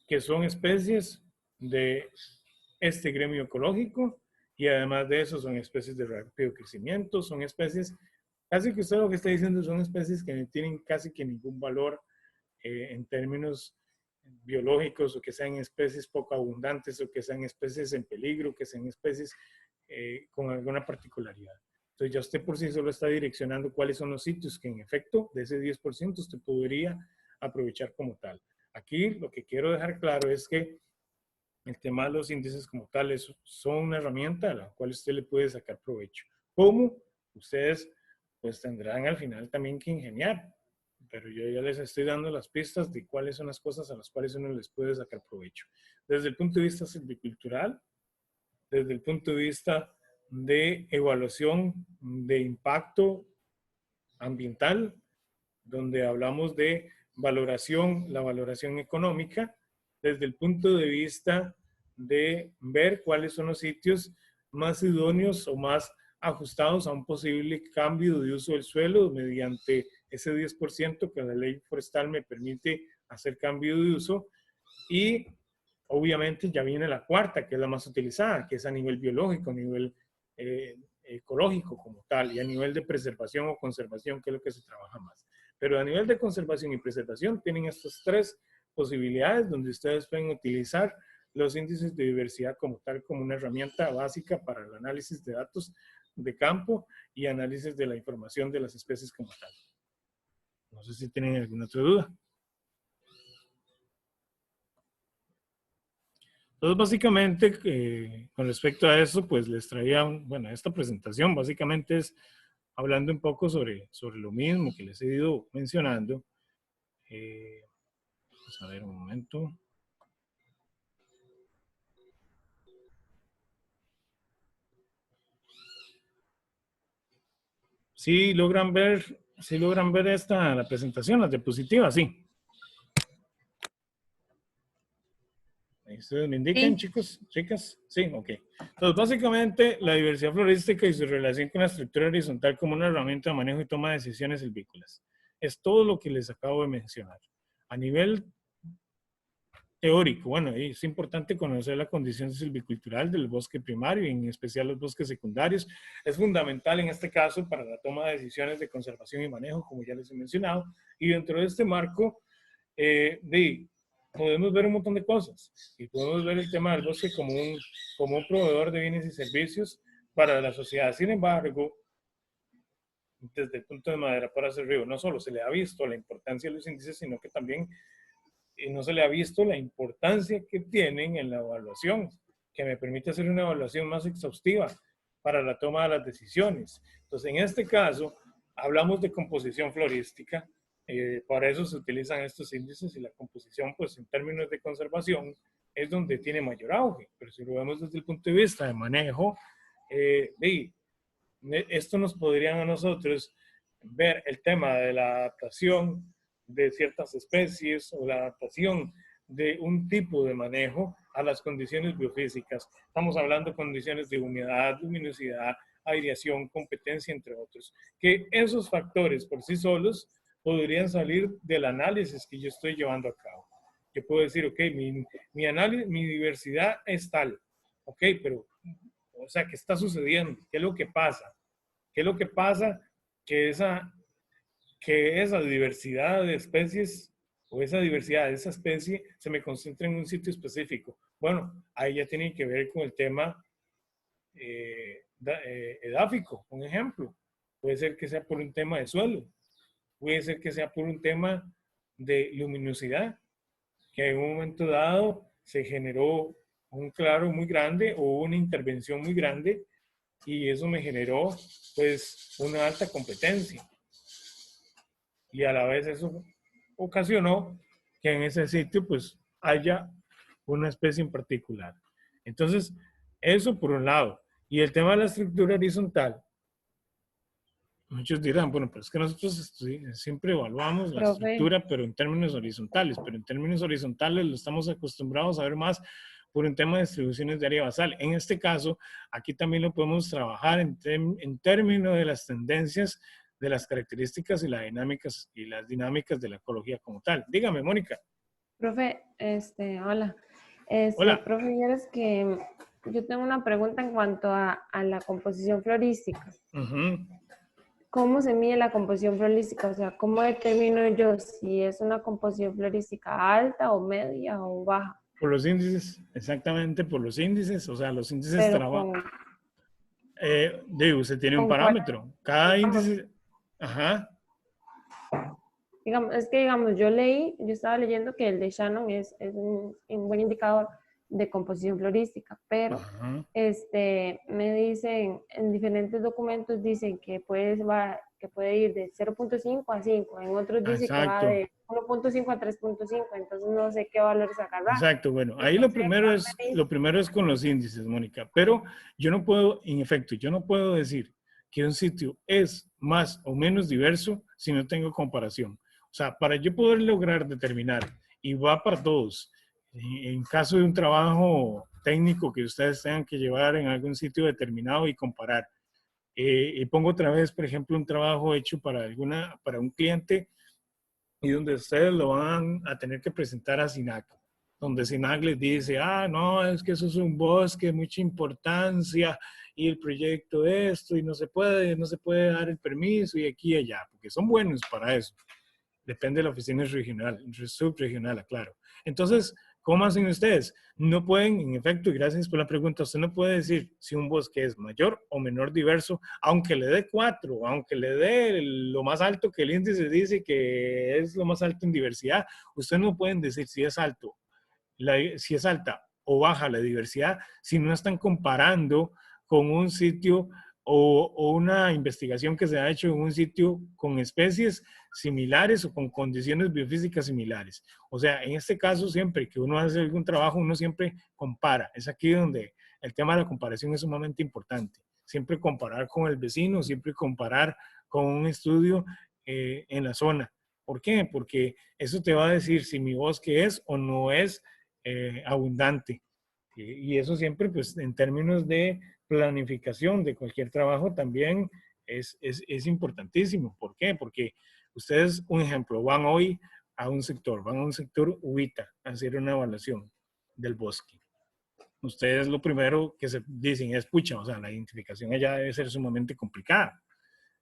que son especies de este gremio ecológico y además de eso son especies de rápido crecimiento, son especies, casi que usted lo que está diciendo son especies que no tienen casi que ningún valor en términos biológicos o que sean especies poco abundantes o que sean especies en peligro, que sean especies con alguna particularidad. Entonces ya usted por sí solo está direccionando cuáles son los sitios que en efecto de ese 10% usted podría aprovechar como tal. Aquí lo que quiero dejar claro es que el tema de los índices como tales son una herramienta a la cual usted le puede sacar provecho. ¿Cómo? Ustedes pues tendrán al final también que ingeniar, pero yo ya les estoy dando las pistas de cuáles son las cosas a las cuales uno les puede sacar provecho. Desde el punto de vista silvicultural, desde el punto de vista de evaluación de impacto ambiental, donde hablamos de valoración, la valoración económica, desde el punto de vista de ver cuáles son los sitios más idóneos o más ajustados a un posible cambio de uso del suelo mediante ese 10% que la ley forestal me permite hacer cambio de uso. Y obviamente ya viene la cuarta, que es la más utilizada, que es a nivel biológico, a nivel ecológico como tal, y a nivel de preservación o conservación, que es lo que se trabaja más. Pero a nivel de conservación y preservación tienen estas tres posibilidades donde ustedes pueden utilizar los índices de diversidad como tal, como una herramienta básica para el análisis de datos de campo y análisis de la información de las especies como tal. No sé si tienen alguna otra duda. Entonces, básicamente, con respecto a eso, pues les traía, bueno, esta presentación básicamente es hablando un poco sobre lo mismo que les he ido mencionando. Vamos a ver un momento. ¿Sí logran ver la presentación, las diapositivas? Sí. ¿Ustedes me indican, sí, chicos, chicas? Sí, ok. Entonces, básicamente, la diversidad florística y su relación con la estructura horizontal como una herramienta de manejo y toma de decisiones silvícolas. Es todo lo que les acabo de mencionar. A nivel teórico, bueno, es importante conocer la condición silvicultural del bosque primario y en especial los bosques secundarios. Es fundamental en este caso para la toma de decisiones de conservación y manejo, como ya les he mencionado. Y dentro de este marco, podemos ver un montón de cosas y podemos ver el tema del bosque como un proveedor de bienes y servicios para la sociedad. Sin embargo, desde el punto de madera para hacer río, no solo se le ha visto la importancia de los índices, sino que también no se le ha visto la importancia que tienen en la evaluación, que me permite hacer una evaluación más exhaustiva para la toma de las decisiones. Entonces, en este caso, hablamos de composición florística. Para eso se utilizan estos índices y la composición, pues en términos de conservación, es donde tiene mayor auge. Pero si lo vemos desde el punto de vista de manejo, esto nos podrían a nosotros ver el tema de la adaptación de ciertas especies o la adaptación de un tipo de manejo a las condiciones biofísicas. Estamos hablando de condiciones de humedad, luminosidad, aireación, competencia, entre otros. Que esos factores por sí solos podrían salir del análisis que yo estoy llevando a cabo. Yo puedo decir, ok, mi análisis, mi diversidad es tal, ok, pero, o sea, ¿qué está sucediendo? ¿Qué es lo que pasa? ¿Qué es lo que pasa? Que esa diversidad de especies o esa diversidad de esa especie se me concentra en un sitio específico. Bueno, ahí ya tiene que ver con el tema edáfico, un ejemplo. Puede ser que sea por un tema de suelo, puede ser que sea por un tema de luminosidad, que en un momento dado se generó un claro muy grande o una intervención muy grande y eso me generó pues una alta competencia. Y a la vez eso ocasionó que en ese sitio pues haya una especie en particular. Entonces, eso por un lado. Y el tema de la estructura horizontal. Muchos dirán, bueno, pero es que nosotros siempre evaluamos la estructura, pero en términos horizontales. Pero en términos horizontales lo estamos acostumbrados a ver más por un tema de distribuciones de área basal. En este caso, aquí también lo podemos trabajar en términos de las tendencias, de las características y las dinámicas de la ecología como tal. Dígame, Mónica. Profe, hola. Hola. Profe, es que yo tengo una pregunta en cuanto a la composición florística. ¿Cómo se mide la composición florística? O sea, ¿cómo determino yo si es una composición florística alta o media o baja? Por los índices, exactamente por los índices. O sea, los índices trabajan. Usted tiene un parámetro. Cada índice. Ajá. Digamos, es que, digamos, yo estaba leyendo que el de Shannon es un buen indicador de composición florística, pero Ajá. me dicen, en diferentes documentos dicen que puede ir de 0.5 a 5, en otros dice que va Exacto. de 1.5 a 3.5, entonces no sé qué valores agarrar. Exacto, bueno, Y ahí no sé cuál me dice. lo primero es con los índices, Mónica, pero yo no puedo, en efecto, yo no puedo decir que un sitio es más o menos diverso si no tengo comparación. O sea, para yo poder lograr determinar, y va para todos, en caso de un trabajo técnico que ustedes tengan que llevar en algún sitio determinado y comparar. Y pongo otra vez, por ejemplo, un trabajo hecho para un cliente y donde ustedes lo van a tener que presentar a SINAC, donde SINAC les dice, no, es que eso es un bosque de mucha importancia y el proyecto esto y no se puede dar el permiso y aquí y allá, porque son buenos para eso. Depende de la oficina regional, subregional, aclaro. Entonces, ¿cómo hacen ustedes? No pueden, en efecto, y gracias por la pregunta, usted no puede decir si un bosque es mayor o menor diverso, aunque le dé 4, aunque le dé lo más alto que el índice dice que es lo más alto en diversidad. Ustedes no pueden decir si es alto, si es alta o baja la diversidad, si no están comparando con un sitio o una investigación que se ha hecho en un sitio con especies similares o con condiciones biofísicas similares. O sea, en este caso, siempre que uno hace algún trabajo, uno siempre compara. Es aquí donde el tema de la comparación es sumamente importante. Siempre comparar con el vecino, siempre comparar con un estudio en la zona. ¿Por qué? Porque eso te va a decir si mi bosque es o no es abundante. Y eso siempre, pues, en términos de planificación de cualquier trabajo también es importantísimo. ¿Por qué? Porque ustedes, un ejemplo, van a un sector UITA a hacer una evaluación del bosque. Ustedes lo primero que se dicen es, pucha, o sea, la identificación allá debe ser sumamente complicada.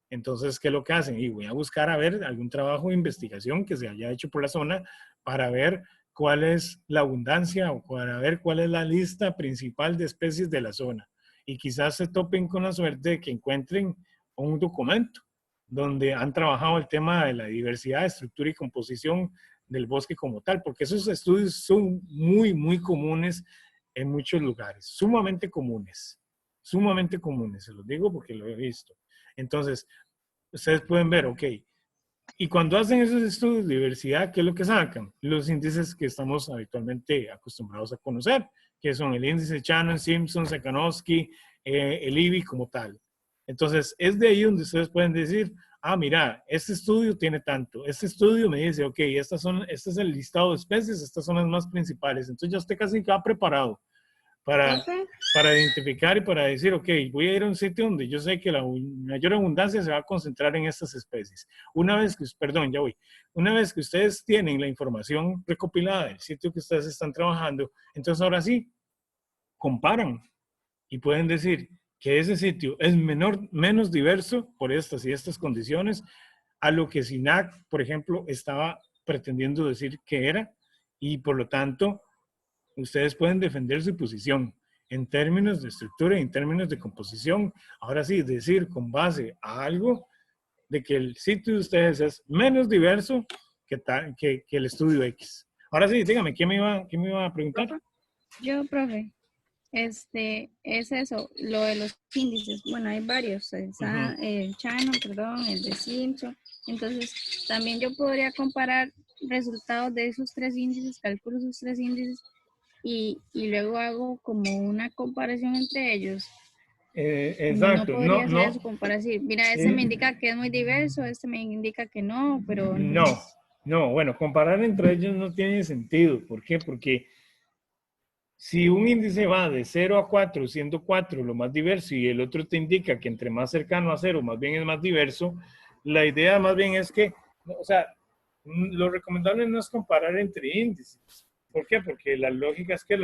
Entonces, ¿qué es lo que hacen? Y voy a buscar a ver algún trabajo de investigación que se haya hecho por la zona para ver cuál es la abundancia o para ver cuál es la lista principal de especies de la zona. Y quizás se topen con la suerte de que encuentren un documento donde han trabajado el tema de la diversidad, estructura y composición del bosque como tal, porque esos estudios son muy, muy comunes en muchos lugares, sumamente comunes, se los digo porque lo he visto. Entonces, ustedes pueden ver, ok, y cuando hacen esos estudios de diversidad, ¿qué es lo que sacan? Los índices que estamos habitualmente acostumbrados a conocer, que son el índice Shannon, Simpson, Sekanowski, el IBI como tal. Entonces, es de ahí donde ustedes pueden decir, mira, este estudio tiene tanto. Este estudio me dice, ok, este es el listado de especies, estas son las más principales. Entonces, ya usted casi queda preparado para identificar y para decir, ok, voy a ir a un sitio donde yo sé que la mayor abundancia se va a concentrar en estas especies. Una vez que ustedes tienen la información recopilada del sitio que ustedes están trabajando, entonces ahora sí, comparan y pueden decir que ese sitio es menos diverso por estas y estas condiciones a lo que SINAC, por ejemplo, estaba pretendiendo decir que era, y por lo tanto, ustedes pueden defender su posición en términos de estructura y en términos de composición. Ahora sí, decir con base a algo de que el sitio de ustedes es menos diverso que el estudio X. Ahora sí, dígame, ¿quién me iba a preguntar? Yo, profe, es eso, lo de los índices. Bueno, hay varios, el Shannon, perdón, el de Simpson. Entonces, también yo podría comparar resultados de esos 3 índices, calculo esos 3 índices y luego hago como una comparación entre ellos. No Exacto, podría hacer eso como para decir, mira, este me indica que es muy diverso, este me indica que no, pero no, bueno, comparar entre ellos no tiene sentido. ¿Por qué? Porque si un índice va de 0 a 4, siendo 4 lo más diverso y el otro te indica que entre más cercano a 0 más bien es más diverso, la idea más bien es que, o sea, lo recomendable no es comparar entre índices. ¿Por qué? Porque la lógica es que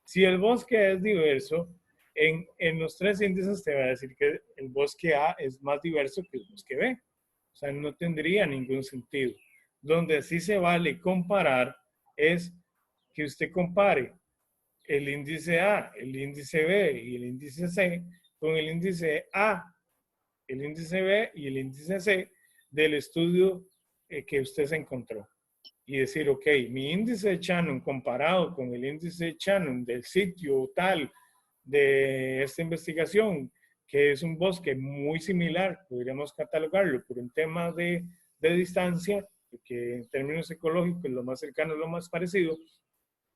si el bosque es diverso, en los 3 índices te va a decir que el bosque A es más diverso que el bosque B. O sea, no tendría ningún sentido. Donde sí se vale comparar es que usted compare el índice A, el índice B y el índice C con el índice A, el índice B y el índice C del estudio que usted se encontró y decir, ok, mi índice de Shannon comparado con el índice de Shannon del sitio tal de esta investigación, que es un bosque muy similar, podríamos catalogarlo por un tema de distancia, que en términos ecológicos lo más cercano es lo más parecido,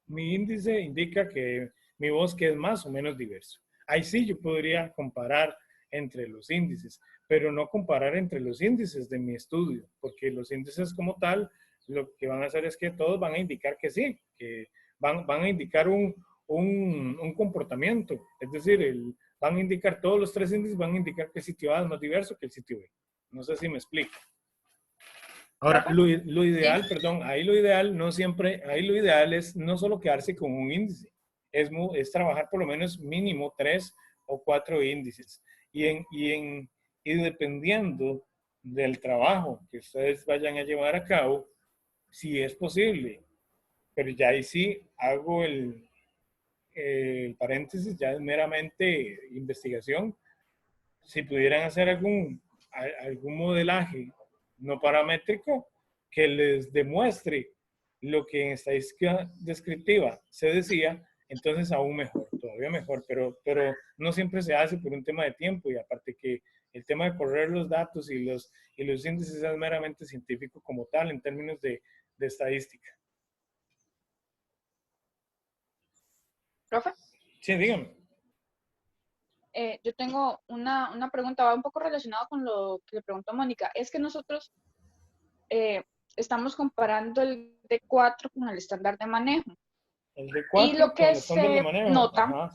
mi índice indica que mi bosque es más o menos diverso. Ahí sí yo podría comparar entre los índices, pero no comparar entre los índices de mi estudio, porque los índices como tal, lo que van a hacer es que todos van a indicar que sí, que van a indicar un comportamiento, es decir, van a indicar, todos los tres índices van a indicar que el sitio A es más diverso que el sitio B. No sé si me explico. Ahora, lo ideal, sí. Perdón, ahí lo ideal no siempre, ahí lo ideal es no solo quedarse con un índice, es trabajar por lo menos mínimo 3 o 4 índices. Y dependiendo del trabajo que ustedes vayan a llevar a cabo, si es posible, pero ya ahí sí hago el paréntesis, ya es meramente investigación, si pudieran hacer algún modelaje no paramétrico que les demuestre lo que en estadística descriptiva se decía, entonces aún mejor, todavía mejor, pero no siempre se hace por un tema de tiempo, y aparte que el tema de correr los datos y los índices es meramente científico como tal en términos de estadística. ¿Profe? Sí, dígame. Yo tengo una pregunta, va un poco relacionada con lo que le preguntó Mónica. Es que nosotros estamos comparando el D4 con el estándar de manejo. El D4 y lo que se nota,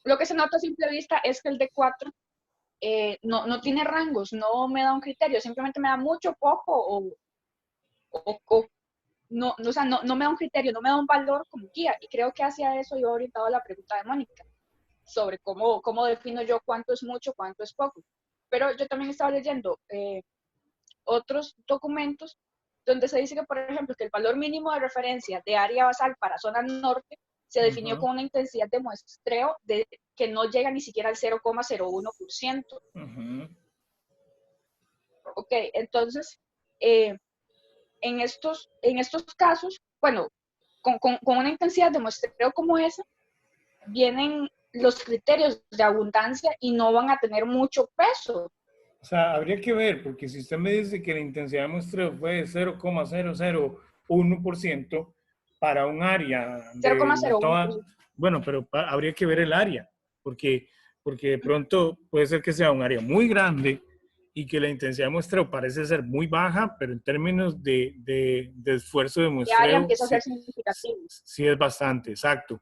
lo que se nota a simple vista es que el D4 no tiene rangos, no me da un criterio, simplemente me da mucho, poco no me da un criterio, no me da un valor como guía. Y creo que hacia eso yo he orientado la pregunta de Mónica, sobre cómo defino yo cuánto es mucho, cuánto es poco. Pero yo también estaba leyendo otros documentos donde se dice que, por ejemplo, que el valor mínimo de referencia de área basal para zona norte se definió con una intensidad de muestreo que no llega ni siquiera al 0,01%. Ok, entonces, en estos casos, bueno, con una intensidad de muestreo como esa, vienen los criterios de abundancia y no van a tener mucho peso. O sea, habría que ver, porque si usted me dice que la intensidad de muestreo fue de 0,001% para un área de 0,01%. Bueno, pero habría que ver el área, porque de pronto puede ser que sea un área muy grande y que la intensidad de muestreo parece ser muy baja, pero en términos de esfuerzo de muestreo, área empieza a ser significativo. Sí es bastante, exacto.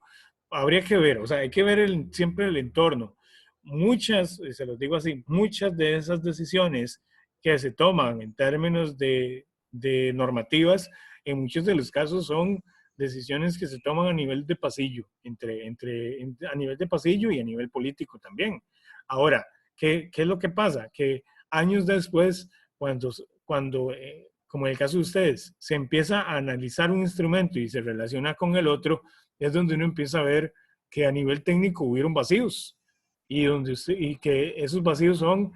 Habría que ver, o sea, hay que ver siempre el entorno. Muchas, se los digo así, muchas de esas decisiones que se toman en términos de normativas, en muchos de los casos son decisiones que se toman a nivel de pasillo, a nivel de pasillo y a nivel político también. Ahora, ¿qué es lo que pasa? Que años después, cuando como en el caso de ustedes, se empieza a analizar un instrumento y se relaciona con el otro, es donde uno empieza a ver que a nivel técnico hubieron vacíos y que esos vacíos son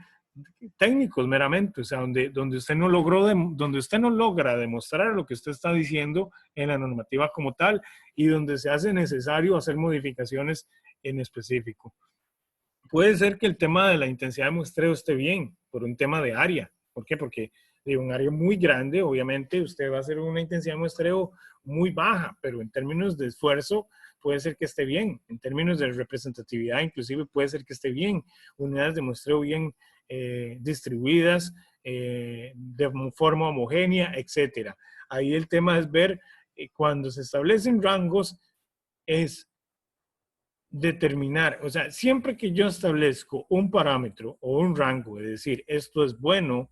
técnicos meramente, o sea, donde usted no logra demostrar lo que usted está diciendo en la normativa como tal y donde se hace necesario hacer modificaciones en específico. Puede ser que el tema de la intensidad de muestreo esté bien por un tema de área. ¿Por qué? Porque de un área muy grande, obviamente, usted va a hacer una intensidad de muestreo muy baja, pero en términos de esfuerzo puede ser que esté bien. En términos de representatividad, inclusive, puede ser que esté bien. Unidades de muestreo bien distribuidas, de forma homogénea, etc. Ahí el tema es ver, cuando se establecen rangos, es determinar, o sea, siempre que yo establezco un parámetro o un rango, es decir, esto es bueno,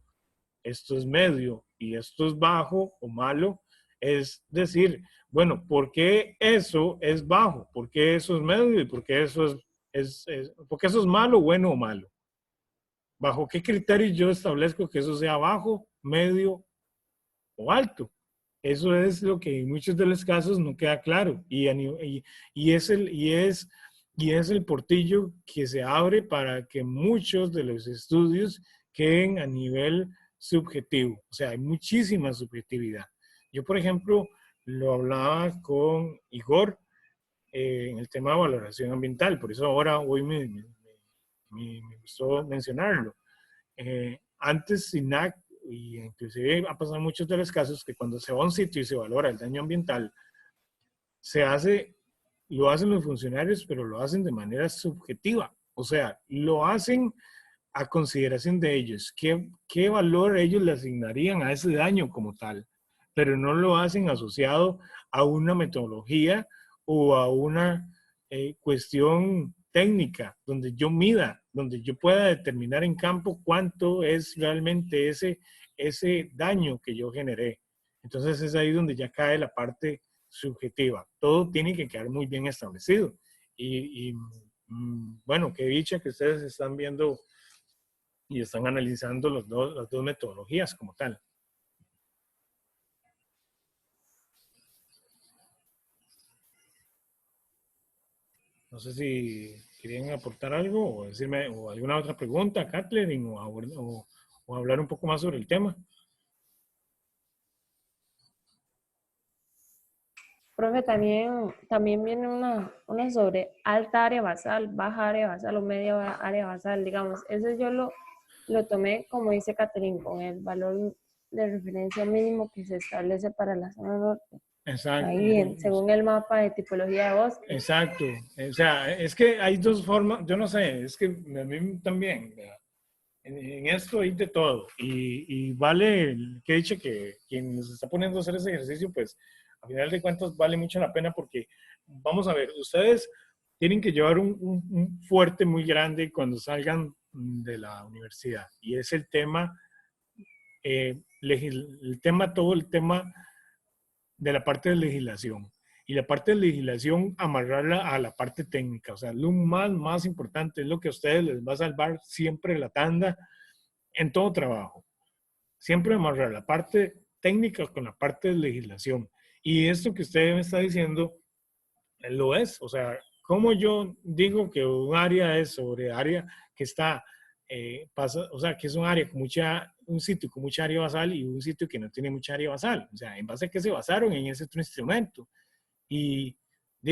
esto es medio y esto es bajo o malo, es decir, bueno, ¿por qué eso es bajo? ¿Por qué eso es medio? ¿Y por qué eso porque eso es malo, bueno o malo? ¿Bajo qué criterios yo establezco que eso sea bajo, medio o alto? Eso es lo que en muchos de los casos no queda claro y es el portillo que se abre para que muchos de los estudios queden a nivel subjetivo, o sea, hay muchísima subjetividad. Yo, por ejemplo, lo hablaba con Igor en el tema de valoración ambiental, por eso ahora hoy me gustó mencionarlo. Antes SINAC, y inclusive ha pasado en muchos de los casos, que cuando se va a un sitio y se valora el daño ambiental, lo hacen los funcionarios, pero lo hacen de manera subjetiva. O sea, lo hacen a consideración de ellos. ¿Qué valor ellos le asignarían a ese daño como tal? Pero no lo hacen asociado a una metodología o a una cuestión técnica donde yo mida, donde yo pueda determinar en campo cuánto es realmente ese daño que yo generé. Entonces es ahí donde ya cae la parte subjetiva. Todo tiene que quedar muy bien establecido. Bueno, qué dicha que ustedes están viendo y están analizando las dos metodologías como tal. No sé si querían aportar algo o decirme o alguna otra pregunta, Kathleen, o hablar un poco más sobre el tema. Profe, también viene una sobre alta área basal, baja área basal o media área basal, digamos. Eso yo lo tomé, como dice Catherine, con el valor de referencia mínimo que se establece para la zona norte. Exacto. Ahí, según el mapa de tipología de bosque. Exacto. O sea, es que hay dos formas, yo no sé, es que a mí también, en esto hay de todo. Y vale, que he dicho que quien nos está poniendo a hacer ese ejercicio, pues, a final de cuentas vale mucho la pena porque, vamos a ver, ustedes tienen que llevar un fuerte muy grande cuando salgan de la universidad. Y es el tema, todo el tema de la parte de legislación. Y la parte de legislación, amarrarla a la parte técnica. O sea, lo más importante es lo que a ustedes les va a salvar siempre la tanda en todo trabajo. Siempre amarrar la parte técnica con la parte de legislación. Y esto que usted me está diciendo, lo es. O sea, como yo digo que un área es sobre área que está, o sea, que es un área con un sitio con mucha área basal y un sitio que no tiene mucha área basal. O sea, en base a que se basaron en ese otro instrumento. Y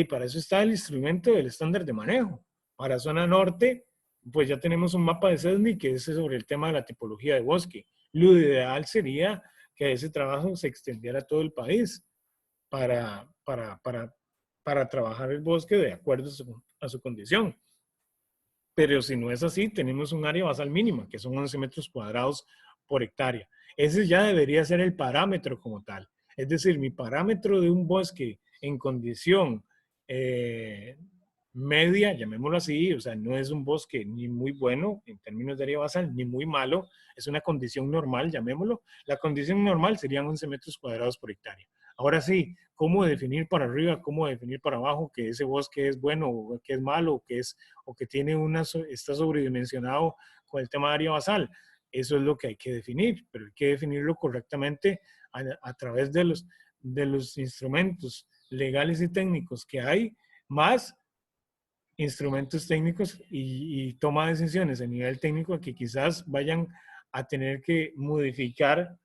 para eso está el instrumento del estándar de manejo. Para zona norte, pues ya tenemos un mapa de SESNI que es sobre el tema de la tipología de bosque. Lo ideal sería que ese trabajo se extendiera a todo el país para trabajar el bosque de acuerdo a su condición. Pero si no es así, tenemos un área basal mínima, que son 11 metros cuadrados por hectárea. Ese ya debería ser el parámetro como tal. Es decir, mi parámetro de un bosque en condición media, llamémoslo así, o sea, no es un bosque ni muy bueno en términos de área basal, ni muy malo, es una condición normal, llamémoslo. La condición normal serían 11 metros cuadrados por hectárea. Ahora sí, ¿cómo definir para arriba, cómo definir para abajo que ese bosque es bueno o que es malo o que tiene está sobredimensionado con el tema de área basal? Eso es lo que hay que definir, pero hay que definirlo correctamente a través de los instrumentos legales y técnicos que hay, más instrumentos técnicos y toma de decisiones a nivel técnico que quizás vayan a tener que modificar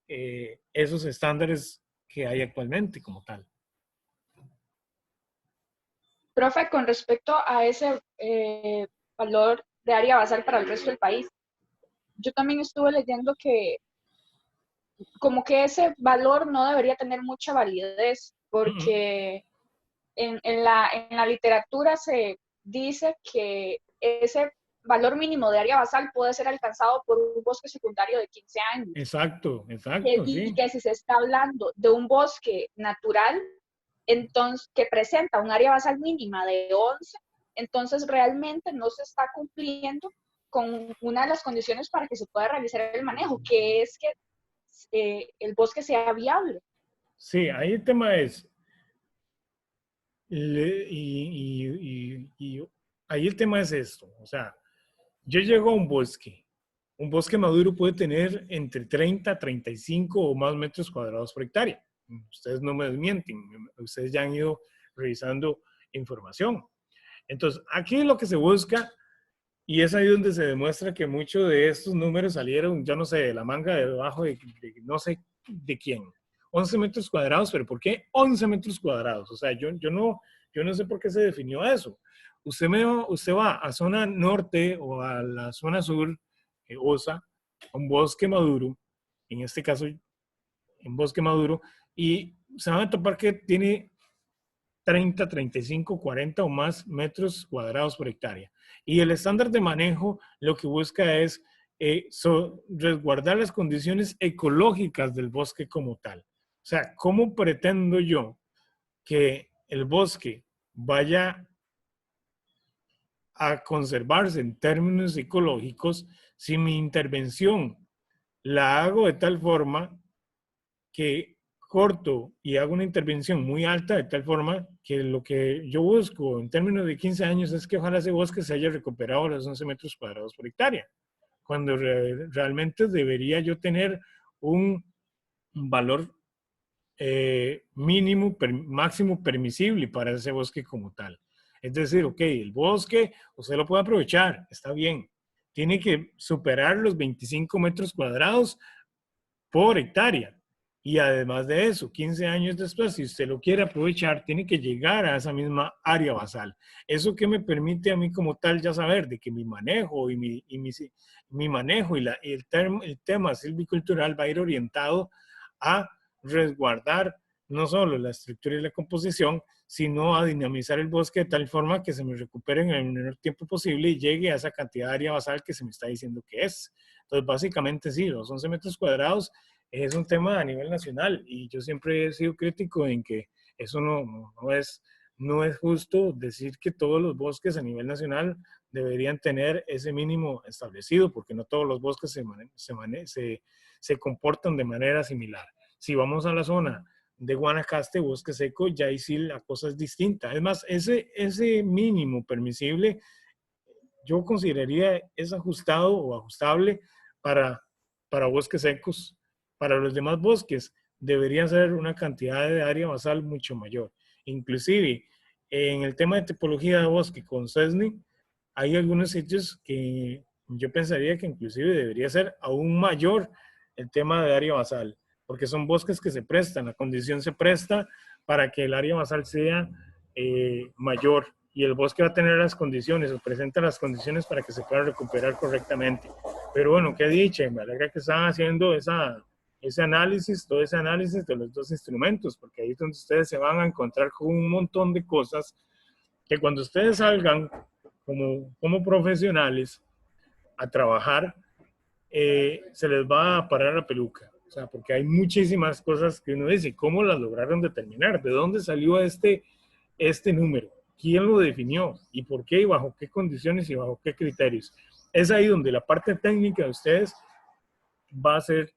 esos estándares que hay actualmente como tal. Profe, con respecto a ese valor de área basal para el resto del país, yo también estuve leyendo que como que ese valor no debería tener mucha validez porque en la literatura se dice que ese valor mínimo de área basal puede ser alcanzado por un bosque secundario de 15 años. Exacto. Y que si se está hablando de un bosque natural, entonces que presenta un área basal mínima de 11, entonces realmente no se está cumpliendo con una de las condiciones para que se pueda realizar el manejo, que es que el bosque sea viable. Sí, ahí el tema es, ahí el tema es esto, o sea, yo llego a un bosque maduro puede tener entre 30, 35 o más metros cuadrados por hectárea. Ustedes no me desmienten, ustedes ya han ido revisando información. Entonces, aquí lo que se busca Y es ahí donde se demuestra que muchos de estos números salieron, yo no sé, de la manga debajo de no sé de quién. 11 metros cuadrados, pero ¿por qué 11 metros cuadrados? O sea, yo no sé por qué se definió eso. Usted va a zona norte o a la zona sur, OSA, un bosque maduro, en este caso, en bosque maduro, y se van a topar que tiene 30, 35, 40 o más metros cuadrados por hectárea. Y el estándar de manejo lo que busca es resguardar las condiciones ecológicas del bosque como tal. O sea, ¿cómo pretendo yo que el bosque vaya a conservarse en términos ecológicos si mi intervención la hago de tal forma que corto y hago una intervención muy alta de tal forma que lo que yo busco en términos de 15 años es que ojalá ese bosque se haya recuperado los 11 metros cuadrados por hectárea, cuando realmente debería yo tener un valor mínimo, máximo permisible para ese bosque como tal. Es decir, ok, el bosque usted lo puede aprovechar, está bien, tiene que superar los 25 metros cuadrados por hectárea. Y además de eso, 15 años después, si usted lo quiere aprovechar, tiene que llegar a esa misma área basal. Eso que me permite a mí como tal ya saber de que mi manejo y mi manejo y el tema silvicultural va a ir orientado a resguardar no solo la estructura y la composición, sino a dinamizar el bosque de tal forma que se me recupere en el menor tiempo posible y llegue a esa cantidad de área basal que se me está diciendo que es. Entonces, básicamente sí, los 11 metros cuadrados es un tema a nivel nacional y yo siempre he sido crítico en que eso no es justo decir que todos los bosques a nivel nacional deberían tener ese mínimo establecido, porque no todos los bosques se comportan de manera similar. Si vamos a la zona de Guanacaste, bosque seco, ya ahí sí la cosa es distinta. Es más, ese mínimo permisible yo consideraría es ajustado o ajustable para bosques secos. Para los demás bosques debería ser una cantidad de área basal mucho mayor. Inclusive, en el tema de tipología de bosque con CESNI, hay algunos sitios que yo pensaría que inclusive debería ser aún mayor el tema de área basal, porque son bosques que se prestan, la condición se presta para que el área basal sea mayor y el bosque va a tener las condiciones o presenta las condiciones para que se pueda recuperar correctamente. Pero bueno, qué dicha, me alegra que están haciendo ese análisis, todo ese análisis de los dos instrumentos, porque ahí es donde ustedes se van a encontrar con un montón de cosas que cuando ustedes salgan como profesionales a trabajar, se les va a parar la peluca. O sea, porque hay muchísimas cosas que uno dice, ¿cómo las lograron determinar? ¿De dónde salió este número? ¿Quién lo definió? ¿Y por qué? ¿Y bajo qué condiciones? ¿Y bajo qué criterios? Es ahí donde la parte técnica de ustedes va a ser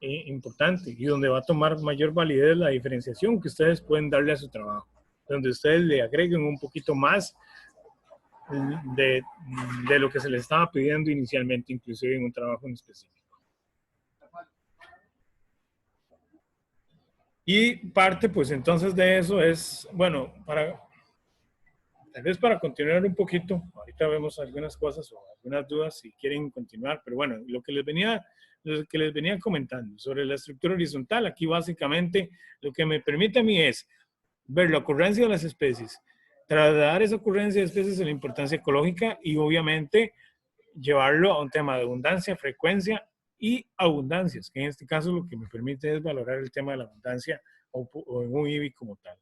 importante y donde va a tomar mayor validez la diferenciación que ustedes pueden darle a su trabajo. Donde ustedes le agreguen un poquito más de lo que se les estaba pidiendo inicialmente, inclusive en un trabajo en específico. Y parte, pues entonces de eso es, bueno, tal vez para continuar un poquito, ahorita vemos algunas cosas o algunas dudas si quieren continuar, pero bueno, lo que les venía comentando sobre la estructura horizontal, aquí básicamente lo que me permite a mí es ver la ocurrencia de las especies, trasladar esa ocurrencia de especies a la importancia ecológica y obviamente llevarlo a un tema de abundancia, frecuencia y abundancias, que en este caso lo que me permite es valorar el tema de la abundancia o en un IBI como tal.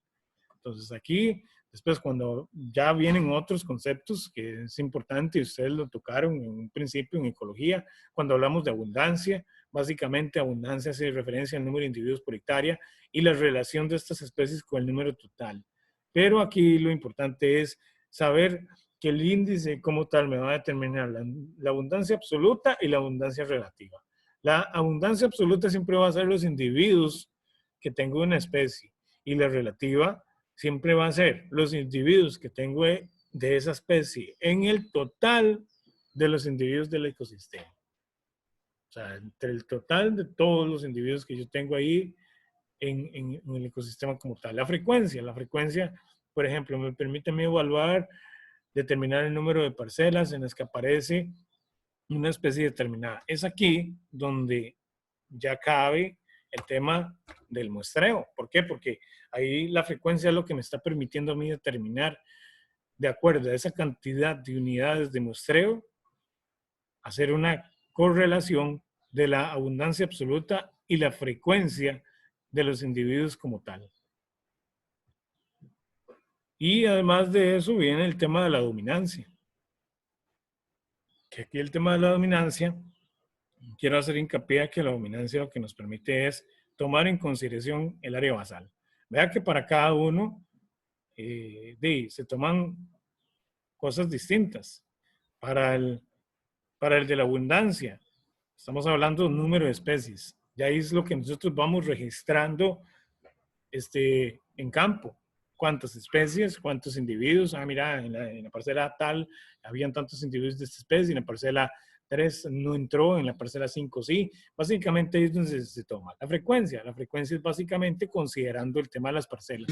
Entonces aquí, después cuando ya vienen otros conceptos que es importante y ustedes lo tocaron en un principio en ecología, cuando hablamos de abundancia, básicamente abundancia hace referencia al número de individuos por hectárea y la relación de estas especies con el número total. Pero aquí lo importante es saber que el índice como tal me va a determinar la abundancia absoluta y la abundancia relativa. La abundancia absoluta siempre va a ser los individuos que tengo una especie y la relativa siempre va a ser los individuos que tengo de esa especie en el total de los individuos del ecosistema. O sea, entre el total de todos los individuos que yo tengo ahí en el ecosistema como tal. La frecuencia, por ejemplo, me permite a mí evaluar determinar el número de parcelas en las que aparece una especie determinada. Es aquí donde ya cabe el tema del muestreo. ¿Por qué? Porque ahí la frecuencia es lo que me está permitiendo a mí determinar, de acuerdo a esa cantidad de unidades de muestreo, hacer una correlación de la abundancia absoluta y la frecuencia de los individuos como tal. Y además de eso viene el tema de la dominancia. Que aquí el tema de la dominancia, quiero hacer hincapié a que la dominancia lo que nos permite es tomar en consideración el área basal. Vea que para cada uno se toman cosas distintas. Para el de la abundancia, estamos hablando de un número de especies. Ya es lo que nosotros vamos registrando en campo. ¿Cuántas especies? ¿Cuántos individuos? Ah, mira, en la parcela tal habían tantos individuos de esta especie, en la parcela 3 no entró, en la parcela 5 sí. Básicamente es donde se toma la frecuencia. La frecuencia es básicamente considerando el tema de las parcelas.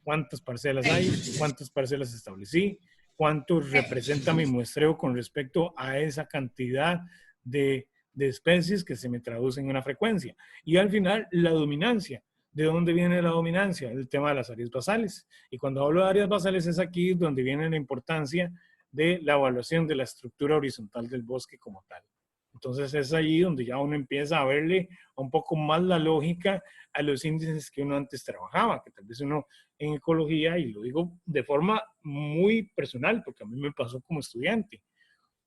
¿Cuántas parcelas hay? ¿Cuántas parcelas establecí? ¿Cuánto representa mi muestreo con respecto a esa cantidad de especies que se me traducen en una frecuencia? Y al final, la dominancia. ¿De dónde viene la dominancia? El tema de las áreas basales. Y cuando hablo de áreas basales es aquí donde viene la importancia de la evaluación de la estructura horizontal del bosque como tal. Entonces es allí donde ya uno empieza a verle un poco más la lógica a los índices que uno antes trabajaba, que tal vez uno en ecología, y lo digo de forma muy personal, porque a mí me pasó como estudiante.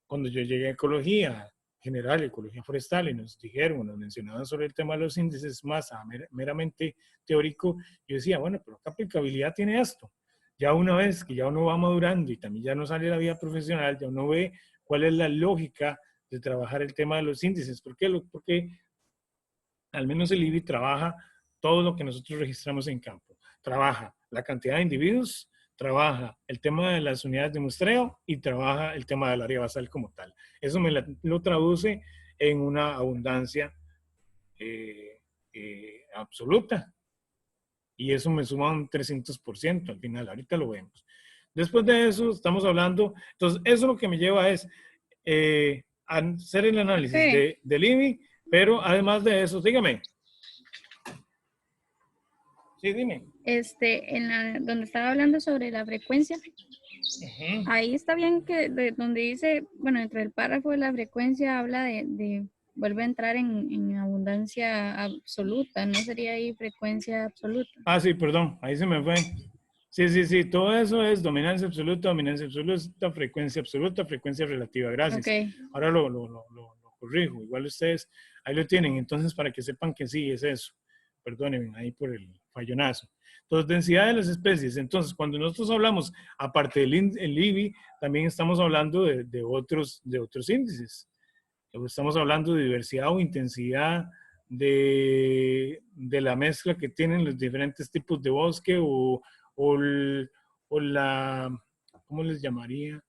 Cuando yo llegué a ecología general, ecología forestal, y nos dijeron, nos mencionaban sobre el tema de los índices más meramente teórico, yo decía, bueno, pero ¿qué aplicabilidad tiene esto? Ya una vez que ya uno va madurando y también ya no sale la vida profesional, ya uno ve cuál es la lógica de trabajar el tema de los índices. ¿Por qué? Porque al menos el IBI trabaja todo lo que nosotros registramos en campo. Trabaja la cantidad de individuos, trabaja el tema de las unidades de muestreo y trabaja el tema del área basal como tal. Eso lo traduce en una abundancia absoluta. Y eso me suma un 300% al final. Ahorita lo vemos. Después de eso, estamos hablando. Entonces, eso lo que me lleva es hacer el análisis del IBI, pero además de eso, dígame. Sí, dime. Donde estaba hablando sobre la frecuencia, ahí está bien que donde dice, bueno, entre el párrafo de la frecuencia habla de vuelve a entrar en abundancia absoluta, ¿no sería ahí frecuencia absoluta? Ah, sí, perdón, ahí se me fue. Sí, todo eso es dominancia absoluta, frecuencia relativa, gracias. Okay. Ahora lo corrijo, igual ustedes ahí lo tienen, entonces para que sepan que sí, es eso. Perdónenme ahí por el fallonazo. Entonces, densidad de las especies. Entonces, cuando nosotros hablamos, aparte del IBI, también estamos hablando de otros índices. Estamos hablando de diversidad o intensidad de la mezcla que tienen los diferentes tipos de bosque o la, ¿cómo les llamaría?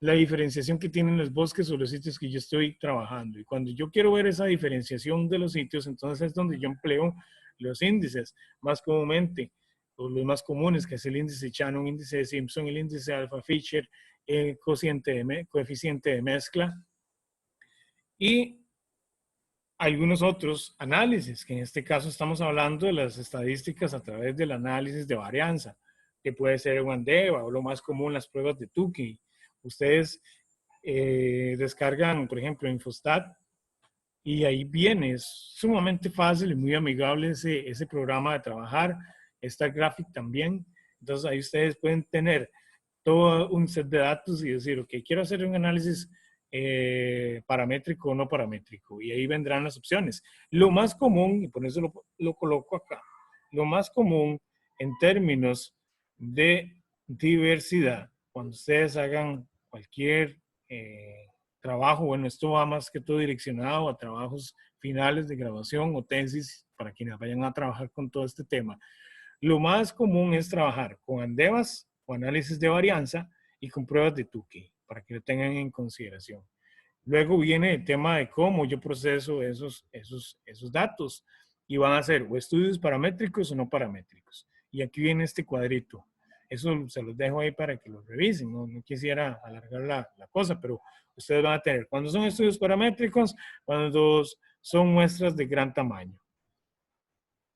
La diferenciación que tienen los bosques o los sitios que yo estoy trabajando. Y cuando yo quiero ver esa diferenciación de los sitios, entonces es donde yo empleo los índices más comúnmente, o los más comunes, que es el índice Shannon, índice de Simpson, el índice Alpha Fisher, coeficiente de mezcla, y algunos otros análisis, que en este caso estamos hablando de las estadísticas a través del análisis de varianza, que puede ser Wandeva o lo más común, las pruebas de Tukey. Ustedes descargan, por ejemplo, Infostat, y ahí viene, es sumamente fácil y muy amigable ese programa de trabajar. StatGraphic también. Entonces ahí ustedes pueden tener todo un set de datos y decir, ok, quiero hacer un análisis paramétrico o no paramétrico, y ahí vendrán las opciones. Lo más común, y por eso lo coloco acá, lo más común en términos de diversidad, cuando ustedes hagan cualquier trabajo, bueno, esto va más que todo direccionado a trabajos finales de graduación o tesis para quienes vayan a trabajar con todo este tema. Lo más común es trabajar con andevas o análisis de varianza y con pruebas de Tukey, para que lo tengan en consideración. Luego viene el tema de cómo yo proceso esos datos, y van a ser o estudios paramétricos o no paramétricos. Y aquí viene este cuadrito. Eso se los dejo ahí para que lo revisen. No quisiera alargar la cosa, pero ustedes van a tener, cuando son estudios paramétricos, cuando son muestras de gran tamaño.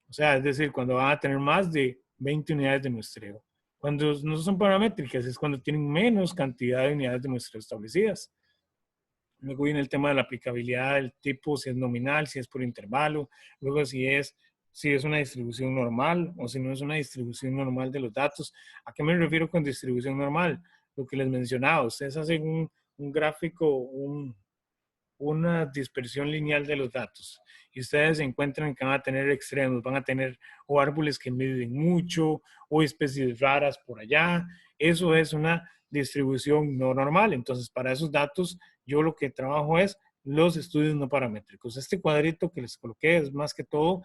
O sea, es decir, cuando van a tener más de 20 unidades de muestreo. Cuando no son paramétricas es cuando tienen menos cantidad de unidades de muestreo establecidas. Luego viene el tema de la aplicabilidad del tipo, si es nominal, si es por intervalo. Luego si es una distribución normal o si no es una distribución normal de los datos. ¿A qué me refiero con distribución normal? Lo que les mencionaba, ustedes hacen un gráfico, una dispersión lineal de los datos y ustedes se encuentran que van a tener extremos, van a tener o árboles que miden mucho o especies raras por allá. Eso es una distribución no normal. Entonces, para esos datos, yo lo que trabajo es los estudios no paramétricos. Este cuadrito que les coloqué es más que todo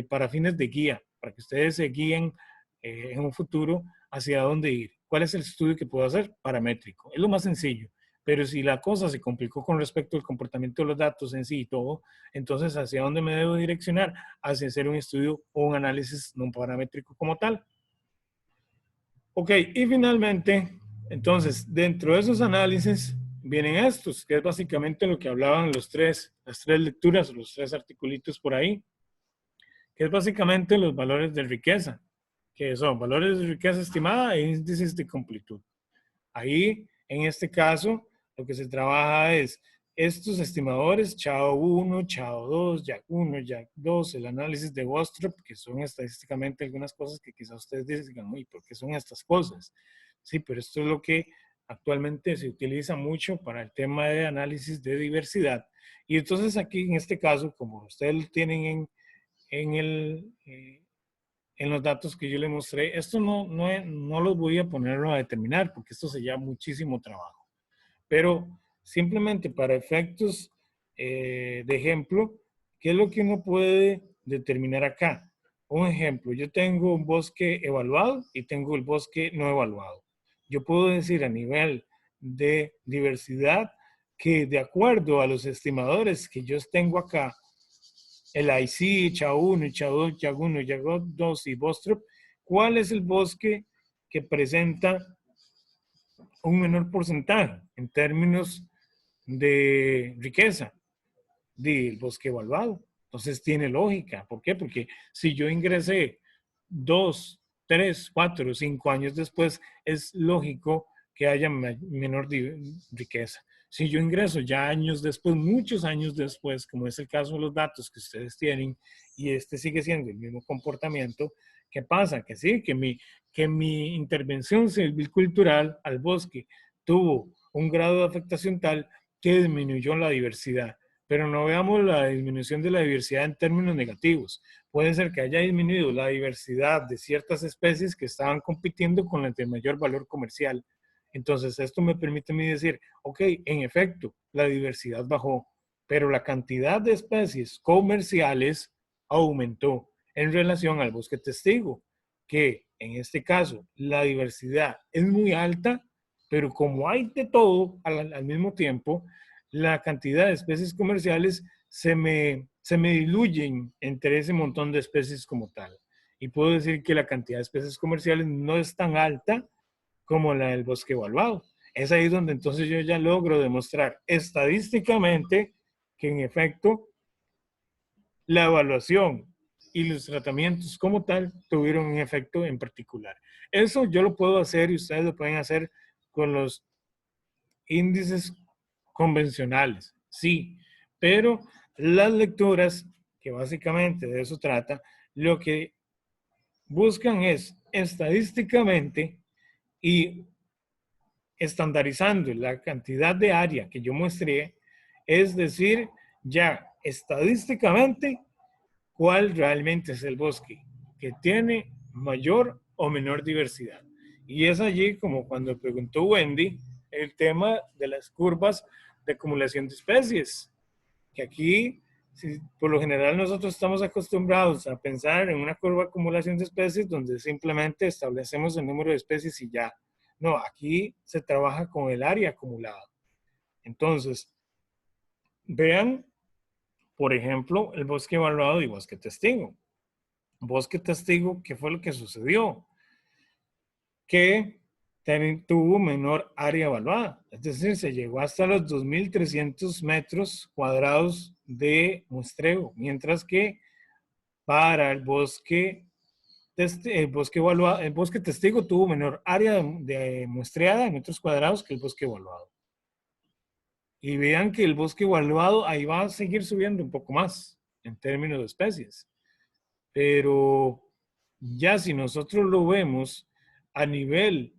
para fines de guía, para que ustedes se guíen en un futuro hacia dónde ir. ¿Cuál es el estudio que puedo hacer? Paramétrico. Es lo más sencillo. Pero si la cosa se complicó con respecto al comportamiento de los datos en sí y todo, entonces ¿hacia dónde me debo direccionar? Hacia hacer un estudio o un análisis no paramétrico como tal. Ok, y finalmente, entonces, dentro de esos análisis vienen estos, que es básicamente lo que hablaban las tres lecturas, los 3 articulitos por ahí, que es básicamente los valores de riqueza, que son valores de riqueza estimada e índices de completud. Ahí, en este caso, lo que se trabaja es estos estimadores, CHA-1, CHA-2, YAG-1, YAG-2, el análisis de Bostrop, que son estadísticamente algunas cosas que quizás ustedes digan, uy, ¿por qué son estas cosas? Sí, pero esto es lo que actualmente se utiliza mucho para el tema de análisis de diversidad. Y entonces aquí, en este caso, como ustedes lo tienen en los datos que yo les mostré, esto no los voy a poner a determinar porque esto se lleva muchísimo trabajo. Pero simplemente para efectos de ejemplo, ¿qué es lo que uno puede determinar acá? Un ejemplo, yo tengo un bosque evaluado y tengo el bosque no evaluado. Yo puedo decir a nivel de diversidad que de acuerdo a los estimadores que yo tengo acá, el IC, CHA-1, CHA-2, YAG-1, YAG-2 y Bostrop, ¿cuál es el bosque que presenta un menor porcentaje en términos de riqueza del bosque evaluado? Entonces tiene lógica. ¿Por qué? Porque si yo ingresé 2, 3, 4, 5 años después, es lógico que haya menor riqueza. Si yo ingreso ya años después, muchos años después, como es el caso de los datos que ustedes tienen, y este sigue siendo el mismo comportamiento, ¿qué pasa? Que sí, que mi intervención silvicultural al bosque tuvo un grado de afectación tal que disminuyó la diversidad. Pero no veamos la disminución de la diversidad en términos negativos. Puede ser que haya disminuido la diversidad de ciertas especies que estaban compitiendo con las de mayor valor comercial. Entonces, esto me permite a mí decir, ok, en efecto, la diversidad bajó, pero la cantidad de especies comerciales aumentó en relación al bosque testigo, que en este caso la diversidad es muy alta, pero como hay de todo al mismo tiempo, la cantidad de especies comerciales se me diluyen entre ese montón de especies como tal. Y puedo decir que la cantidad de especies comerciales no es tan alta como la del bosque evaluado. Es ahí donde entonces yo ya logro demostrar estadísticamente que en efecto la evaluación y los tratamientos como tal tuvieron un efecto en particular. Eso yo lo puedo hacer y ustedes lo pueden hacer con los índices convencionales, sí, pero las lecturas, que básicamente de eso trata, lo que buscan es estadísticamente y estandarizando la cantidad de área que yo muestré, es decir, ya estadísticamente cuál realmente es el bosque que tiene mayor o menor diversidad. Y es allí como cuando preguntó Wendy el tema de las curvas de acumulación de especies, que aquí por lo general nosotros estamos acostumbrados a pensar en una curva de acumulación de especies donde simplemente establecemos el número de especies y ya. No, aquí se trabaja con el área acumulada. Entonces, vean, por ejemplo, el bosque evaluado y bosque testigo. Bosque testigo, ¿qué fue lo que sucedió? que tuvo menor área evaluada. Es decir, se llegó hasta los 2.300 metros cuadrados de muestreo, mientras que para el bosque testigo tuvo menor área de muestreada en metros cuadrados que el bosque evaluado. Y vean que el bosque evaluado ahí va a seguir subiendo un poco más en términos de especies. Pero ya si nosotros lo vemos a nivel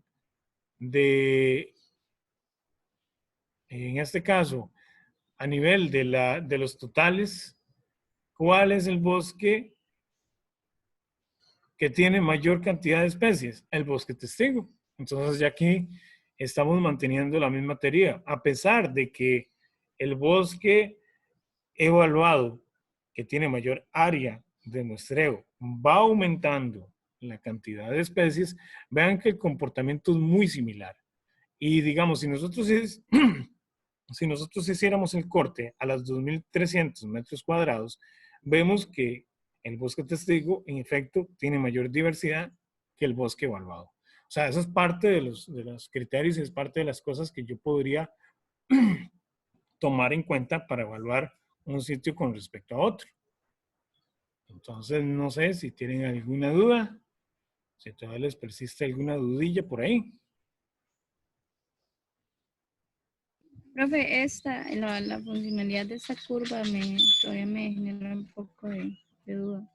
de, en este caso, a nivel de los totales, ¿cuál es el bosque que tiene mayor cantidad de especies? El bosque testigo. Entonces ya aquí estamos manteniendo la misma teoría. A pesar de que el bosque evaluado, que tiene mayor área de muestreo, va aumentando la cantidad de especies, vean que el comportamiento es muy similar. Y digamos, si nosotros hiciéramos el corte a las 2.300 metros cuadrados, vemos que el bosque testigo, en efecto, tiene mayor diversidad que el bosque evaluado. O sea, eso es parte de los criterios y es parte de las cosas que yo podría tomar en cuenta para evaluar un sitio con respecto a otro. Entonces, no sé si tienen alguna duda, si todavía les persiste alguna dudilla por ahí. Profe, la funcionalidad de esta curva todavía me genera un poco de duda.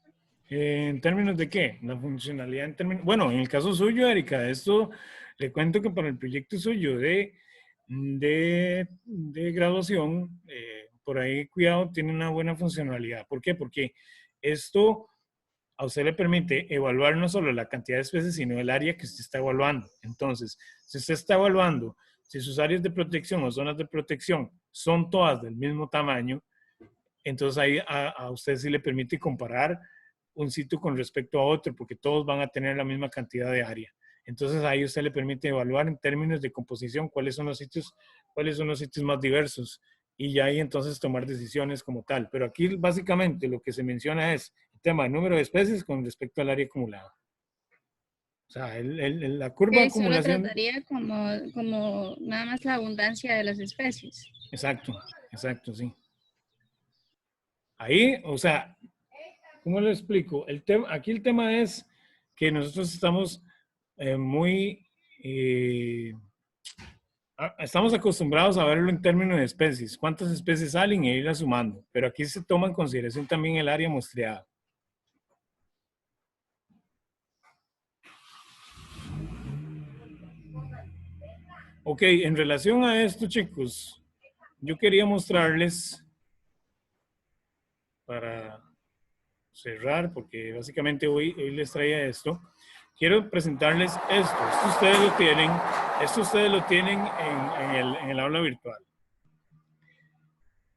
¿En términos de qué? La funcionalidad en términos... Bueno, en el caso suyo, Erika, esto le cuento que para el proyecto suyo de graduación, por ahí, cuidado, tiene una buena funcionalidad. ¿Por qué? Porque esto a usted le permite evaluar no solo la cantidad de especies, sino el área que usted está evaluando. Entonces, si usted está evaluando si sus áreas de protección o zonas de protección son todas del mismo tamaño, entonces ahí a usted sí le permite comparar un sitio con respecto a otro, porque todos van a tener la misma cantidad de área. Entonces ahí usted le permite evaluar en términos de composición cuáles son los sitios más diversos y ya ahí entonces tomar decisiones como tal. Pero aquí básicamente lo que se menciona es el tema del número de especies con respecto al área acumulada. O sea, la curva de acumulación... Solo trataría como nada más la abundancia de las especies. Exacto, exacto, sí. Ahí, o sea, ¿cómo le explico? Aquí el tema es que nosotros estamos estamos acostumbrados a verlo en términos de especies. ¿Cuántas especies salen? E irlas sumando. Pero aquí se toma en consideración también el área muestreada. Ok, en relación a esto, chicos, yo quería mostrarles, para cerrar, porque básicamente hoy les traía esto, quiero presentarles esto. Esto ustedes lo tienen en el aula virtual,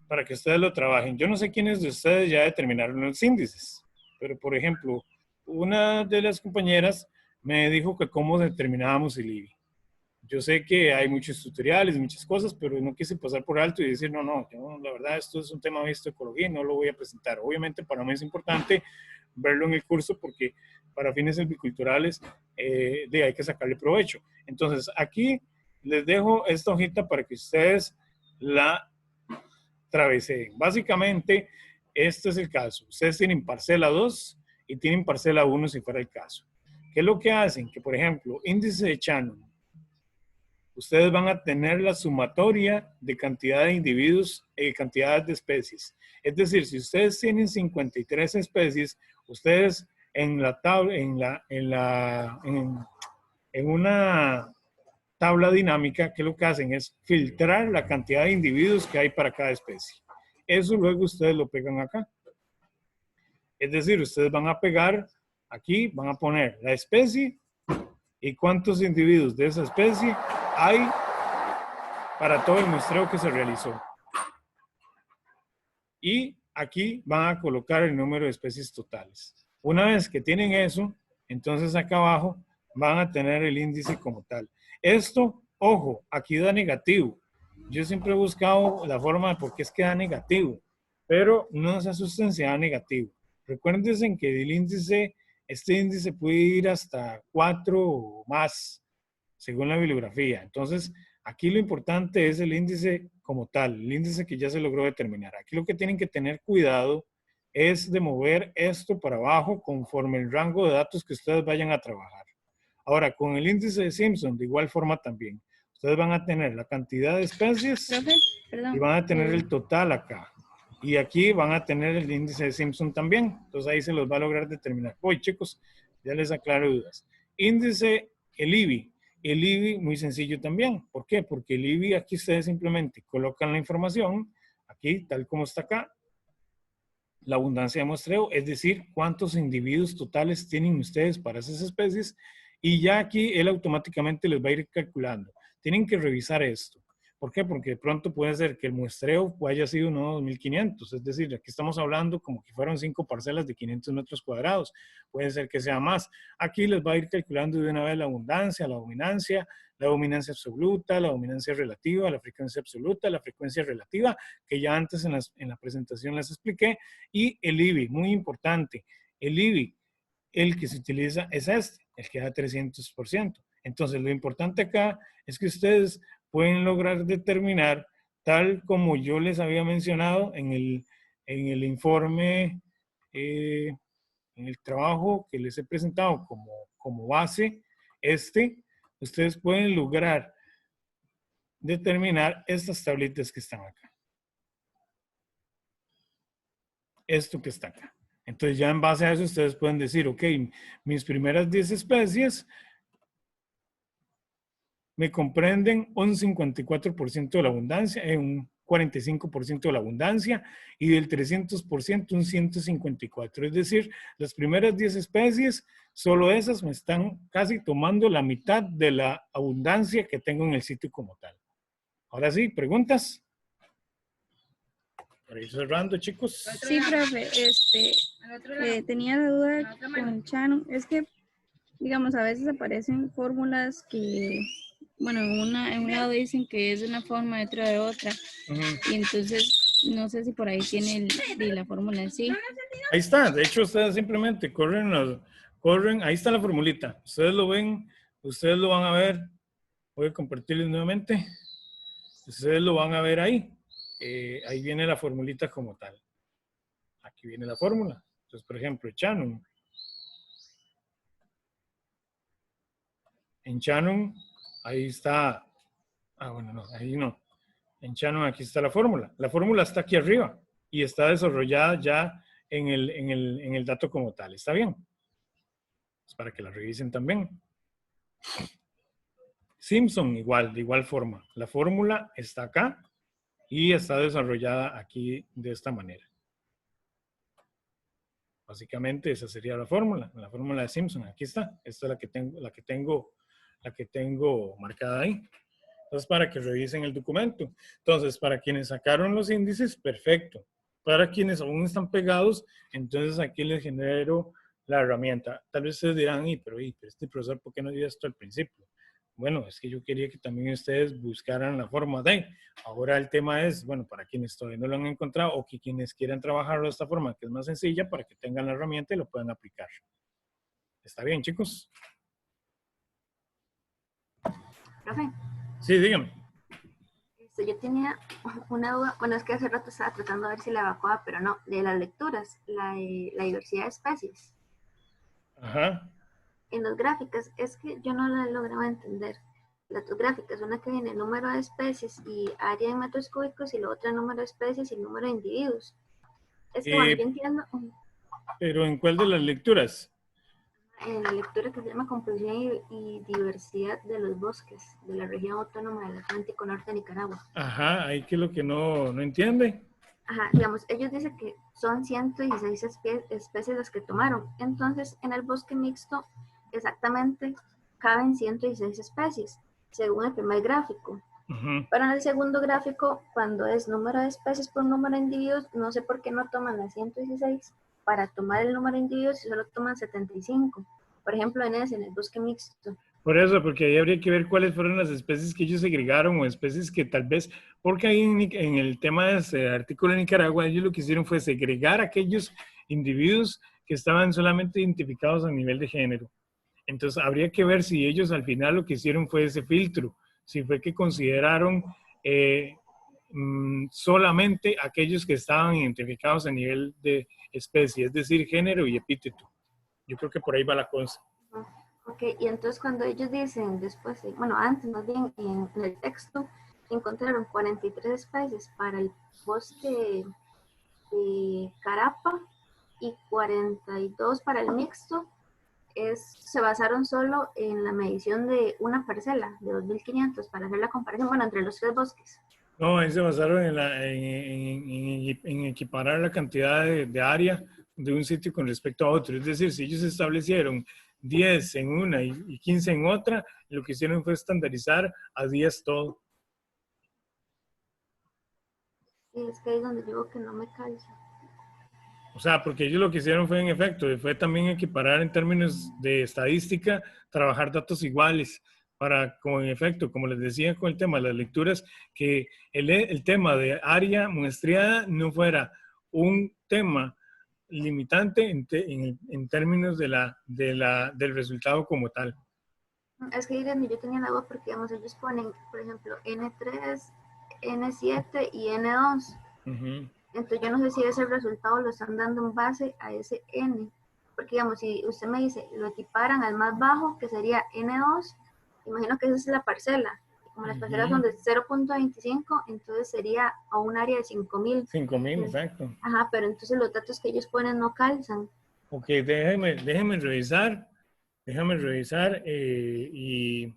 para que ustedes lo trabajen. Yo no sé quiénes de ustedes ya determinaron los índices, pero por ejemplo, una de las compañeras me dijo que cómo determinábamos el IBI. Yo sé que hay muchos tutoriales, muchas cosas, pero no quise pasar por alto y decir, no, yo, la verdad, esto es un tema de ecología y no lo voy a presentar. Obviamente, para mí es importante verlo en el curso porque para fines silviculturales hay que sacarle provecho. Entonces, aquí les dejo esta hojita para que ustedes la traveseen. Básicamente, este es el caso. Ustedes tienen parcela 2 y tienen parcela 1 si fuera el caso. ¿Qué es lo que hacen? Que, por ejemplo, índice de Shannon, ustedes van a tener la sumatoria de cantidad de individuos y cantidad de especies. Es decir, si ustedes tienen 53 especies, ustedes en una tabla dinámica, ¿qué es lo que hacen? Es filtrar la cantidad de individuos que hay para cada especie. Eso luego ustedes lo pegan acá. Es decir, ustedes van a pegar aquí, van a poner la especie y cuántos individuos de esa especie hay para todo el muestreo que se realizó. Y aquí van a colocar el número de especies totales. Una vez que tienen eso, entonces acá abajo van a tener el índice como tal. Esto, ojo, aquí da negativo. Yo siempre he buscado la forma de por qué es que da negativo, pero no se asusten si da negativo. Recuérdense que el índice, este índice puede ir hasta 4 o más. según la bibliografía. Entonces, aquí lo importante es el índice como tal, el índice que ya se logró determinar. Aquí lo que tienen que tener cuidado es de mover esto para abajo conforme el rango de datos que ustedes vayan a trabajar. Ahora, con el índice de Simpson, de igual forma también. Ustedes van a tener la cantidad de especies y van a tener el total acá. Y aquí van a tener el índice de Simpson también. Entonces ahí se los va a lograr determinar. Hoy, chicos, ya les aclaro dudas. Índice, el IBI. El IBI muy sencillo también. ¿Por qué? Porque el IBI aquí ustedes simplemente colocan la información, aquí tal como está acá, la abundancia de muestreo, es decir, cuántos individuos totales tienen ustedes para esas especies, y ya aquí él automáticamente les va a ir calculando. Tienen que revisar esto. ¿Por qué? Porque de pronto puede ser que el muestreo haya sido uno 2500, es decir, aquí estamos hablando como que fueron 5 parcelas de 500 metros cuadrados. Puede ser que sea más. Aquí les va a ir calculando de una vez la abundancia, la dominancia absoluta, la dominancia relativa, la frecuencia absoluta, la frecuencia relativa, que ya antes en la presentación les expliqué, y el IBI, muy importante. El IBI, el que se utiliza es este, el que da 300%. Entonces, lo importante acá es que ustedes pueden lograr determinar, tal como yo les había mencionado en el informe, en el trabajo que les he presentado como base, ustedes pueden lograr determinar estas tablitas que están acá. Esto que está acá. Entonces ya en base a eso ustedes pueden decir, ok, mis primeras 10 especies me comprenden un 54% de la abundancia, un 45% de la abundancia, y del 300% un 154%. Es decir, las primeras 10 especies, solo esas me están casi tomando la mitad de la abundancia que tengo en el sitio como tal. Ahora sí, ¿preguntas? Para ir cerrando, chicos. Sí, profe, tenía la duda con Shannon. Es que, digamos, a veces aparecen fórmulas que, bueno, en un lado dicen que es de una forma, de otra de otra. Y entonces, no sé si por ahí tiene la fórmula en sí. Ahí está. De hecho, ustedes simplemente corren, ahí está la formulita. Ustedes lo ven, ustedes lo van a ver. Voy a compartirles nuevamente. Ustedes lo van a ver ahí. Ahí viene la formulita como tal. Aquí viene la fórmula. Entonces, por ejemplo, Shannon. En Shannon, ahí está. Bueno, no, ahí no. En Shannon, aquí está la fórmula. La fórmula está aquí arriba y está desarrollada ya en el dato como tal. ¿Está bien? Es para que la revisen también. Simpson, igual, de igual forma. La fórmula está acá y está desarrollada aquí de esta manera. Básicamente esa sería la fórmula de Simpson. Aquí está. Esta es la que tengo marcada ahí. Entonces, para que revisen el documento. Entonces, para quienes sacaron los índices, perfecto. Para quienes aún están pegados, entonces aquí les genero la herramienta. Tal vez ustedes dirán, pero este profesor, ¿por qué no dio esto al principio? Bueno, es que yo quería que también ustedes buscaran la forma de. Ahora el tema es, bueno, para quienes todavía no lo han encontrado o que quienes quieran trabajarlo de esta forma, que es más sencilla, para que tengan la herramienta y lo puedan aplicar. ¿Está bien, chicos? Profe. Sí, dígame. Yo tenía una duda, bueno, es que hace rato estaba tratando de ver si la evacuaba, pero no, de las lecturas, la diversidad de especies. Ajá. En las gráficas, es que yo no la he logrado entender. Las dos gráficas, una que viene el número de especies y área en metros cúbicos, y la otra el número de especies y el número de individuos. Es que bueno, yo entiendo. ¿Pero en cuál de las lecturas? En la lectura que se llama Composición y Diversidad de los Bosques de la Región Autónoma del Atlántico Norte de Nicaragua. Ajá, ahí que es lo que no entiende. Ajá, digamos, ellos dicen que son 116 especies las que tomaron. Entonces, en el bosque mixto, exactamente caben 116 especies, según el primer gráfico. Pero en el segundo gráfico, cuando es número de especies por número de individuos, no sé por qué no toman las 116 para tomar el número de individuos y solo toman 75. Por ejemplo, en el bosque mixto. Por eso, porque ahí habría que ver cuáles fueron las especies que ellos segregaron o especies que tal vez, porque ahí en el tema de ese artículo de Nicaragua, ellos lo que hicieron fue segregar a aquellos individuos que estaban solamente identificados a nivel de género. Entonces, habría que ver si ellos al final lo que hicieron fue ese filtro, si fue que consideraron solamente aquellos que estaban identificados a nivel de especie, es decir, género y epíteto. Yo creo que por ahí va la cosa. Ok, y entonces cuando ellos dicen después, bueno, antes más bien en el texto, encontraron 43 especies para el bosque de Carapa y 42 para el mixto, se basaron solo en la medición de una parcela de 2.500 para hacer la comparación, bueno, entre los 3 bosques. No, ahí se basaron en equiparar la cantidad de área de un sitio con respecto a otro. Es decir, si ellos establecieron 10 en una y 15 en otra, lo que hicieron fue estandarizar a 10 todo. Sí, es que ahí es donde digo que no me calza. O sea, porque ellos lo que hicieron fue en efecto, fue también equiparar en términos de estadística, trabajar datos iguales para, como en efecto, como les decía con el tema de las lecturas, que el tema de área muestreada no fuera un tema limitante en términos del resultado como tal. Es que yo tenía la duda porque, digamos, ellos ponen, por ejemplo, N3, N7 y N2. Entonces yo no sé si ese resultado lo están dando en base a ese N. Porque, digamos, si usted me dice, lo equiparan al más bajo, que sería N2, imagino que esa es la parcela. Como las parcelas son de 0.25, entonces sería a un área de 5.000. 5.000, exacto. Ajá, pero entonces los datos que ellos ponen no calzan. Ok, déjeme revisar. Y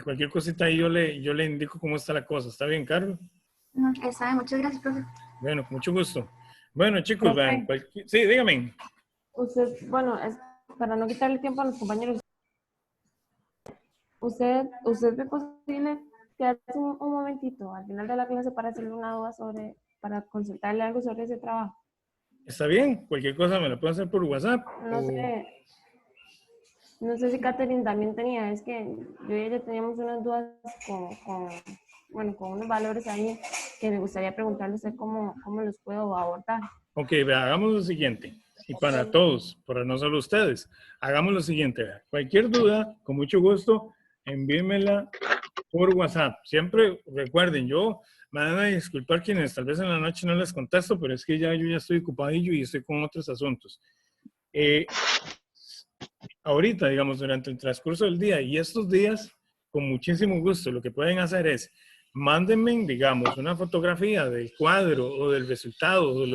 cualquier cosita ahí yo le indico cómo está la cosa. ¿Está bien, Carlos? Está bien, muchas gracias, profe. Bueno, con mucho gusto. Bueno, chicos, Okay. vean, sí, dígame. Usted, bueno, para no quitarle tiempo a los compañeros, ¿usted ve posible quedarse un momentito al final de la clase para hacerle una duda para consultarle algo sobre ese trabajo? Está bien, cualquier cosa me la pueden hacer por WhatsApp. No sé si Catherine también tenía, es que yo y ella teníamos unas dudas con unos valores ahí que me gustaría preguntarle a usted cómo los puedo abordar. Ok, vea, hagamos lo siguiente. Y para todos, para no solo ustedes, hagamos lo siguiente. Vea. Cualquier duda, con mucho gusto, envíenmela por WhatsApp. Siempre recuerden, me van a disculpar quienes tal vez en la noche no les contesto, pero es que yo ya estoy ocupadillo y estoy con otros asuntos. Ahorita, digamos, durante el transcurso del día y estos días, con muchísimo gusto, lo que pueden hacer es mándenme, digamos, una fotografía del cuadro o del resultado o de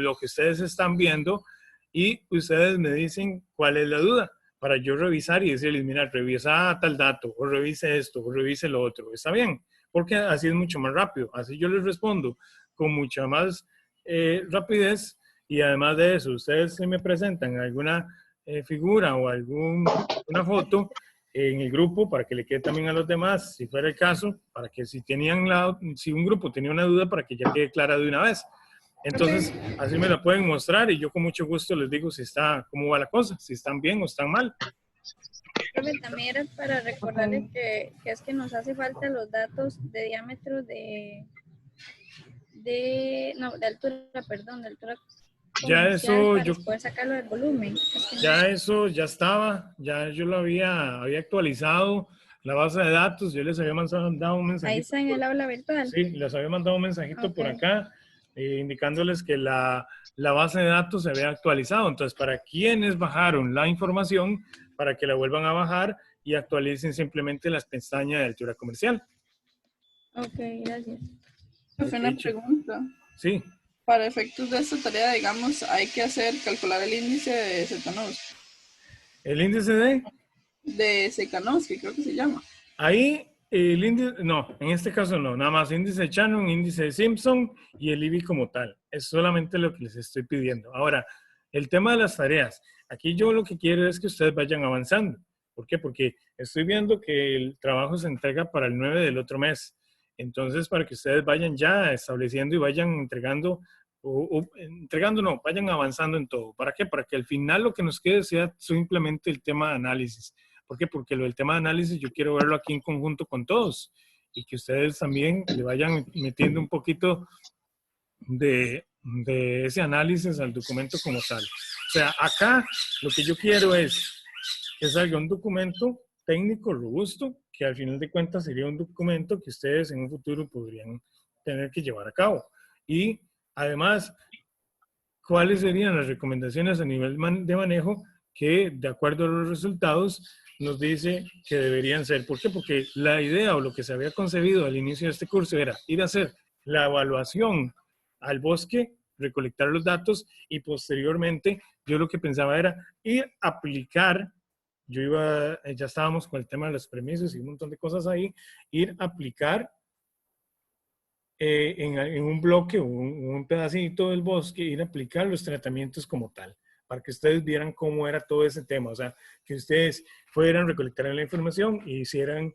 lo que ustedes están viendo y ustedes me dicen cuál es la duda para yo revisar y decirles, mira, revisa tal dato o revise esto o revise lo otro. ¿Está bien? Porque así es mucho más rápido. Así yo les respondo con mucha más rapidez y además de eso, ustedes se me presentan alguna figura o una foto en el grupo para que le quede también a los demás, si fuera el caso, para que si un grupo tenía una duda, para que ya quede clara de una vez. Entonces, así me la pueden mostrar y yo con mucho gusto les digo cómo va la cosa, si están bien o están mal. También era para recordarles que es que nos hace falta los datos de diámetro de altura, perdón, de altura. Ya eso, para poder sacarlo del volumen. Ya eso ya estaba, ya yo lo había actualizado, la base de datos, yo les había mandado un mensajito. Ahí está en el aula virtual. Sí, les había mandado un mensajito por acá, indicándoles que la base de datos se había actualizado. Entonces, para quienes bajaron la información, para que la vuelvan a bajar y actualicen simplemente las pestañas de altura comercial. Ok, gracias. Fue una pregunta. Sí. Para efectos de esta tarea, digamos, hay que calcular el índice de Sekanovsky. ¿El índice de Sekanovsky, creo que se llama. Ahí, el índice, no, en este caso no, nada más índice de Shannon, índice de Simpson y el IBI como tal. Es solamente lo que les estoy pidiendo. Ahora, el tema de las tareas. Aquí yo lo que quiero es que ustedes vayan avanzando. ¿Por qué? Porque estoy viendo que el trabajo se entrega para el 9 del otro mes. Entonces, para que ustedes vayan ya estableciendo y vayan entregando, vayan avanzando en todo. ¿Para qué? Para que al final lo que nos quede sea simplemente el tema de análisis. ¿Por qué? Porque lo del tema de análisis yo quiero verlo aquí en conjunto con todos y que ustedes también le vayan metiendo un poquito de ese análisis al documento como tal. O sea, acá lo que yo quiero es que salga un documento técnico robusto, que al final de cuentas sería un documento que ustedes en un futuro podrían tener que llevar a cabo. Y además, ¿cuáles serían las recomendaciones a nivel de manejo que, de acuerdo a los resultados, nos dice que deberían ser? ¿Por qué? Porque la idea o lo que se había concebido al inicio de este curso era ir a hacer la evaluación al bosque, recolectar los datos y posteriormente yo lo que pensaba era ir a aplicar. Ya estábamos con el tema de los permisos y un montón de cosas ahí, ir a aplicar en un bloque o un pedacito del bosque, ir a aplicar los tratamientos como tal, para que ustedes vieran cómo era todo ese tema. O sea, que ustedes fueran, recolectaran la información e hicieran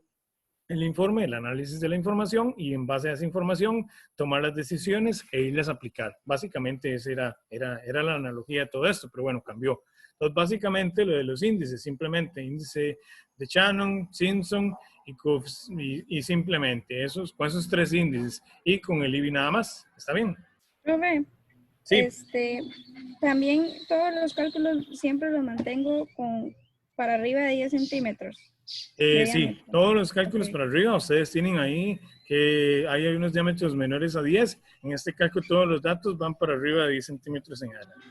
el informe, el análisis de la información y en base a esa información tomar las decisiones e irlas a aplicar. Básicamente esa era la analogía de todo esto, pero bueno, cambió. Entonces, básicamente lo de los índices, simplemente índice de Shannon, Simpson y simplemente con esos 3 índices y con el IBI nada más. ¿Está bien? Profe, sí. También todos los cálculos siempre los mantengo para arriba de 10 centímetros. Sí, todos los cálculos para arriba, ustedes tienen ahí que hay unos diámetros menores a 10. En este cálculo todos los datos van para arriba de 10 centímetros en adelante.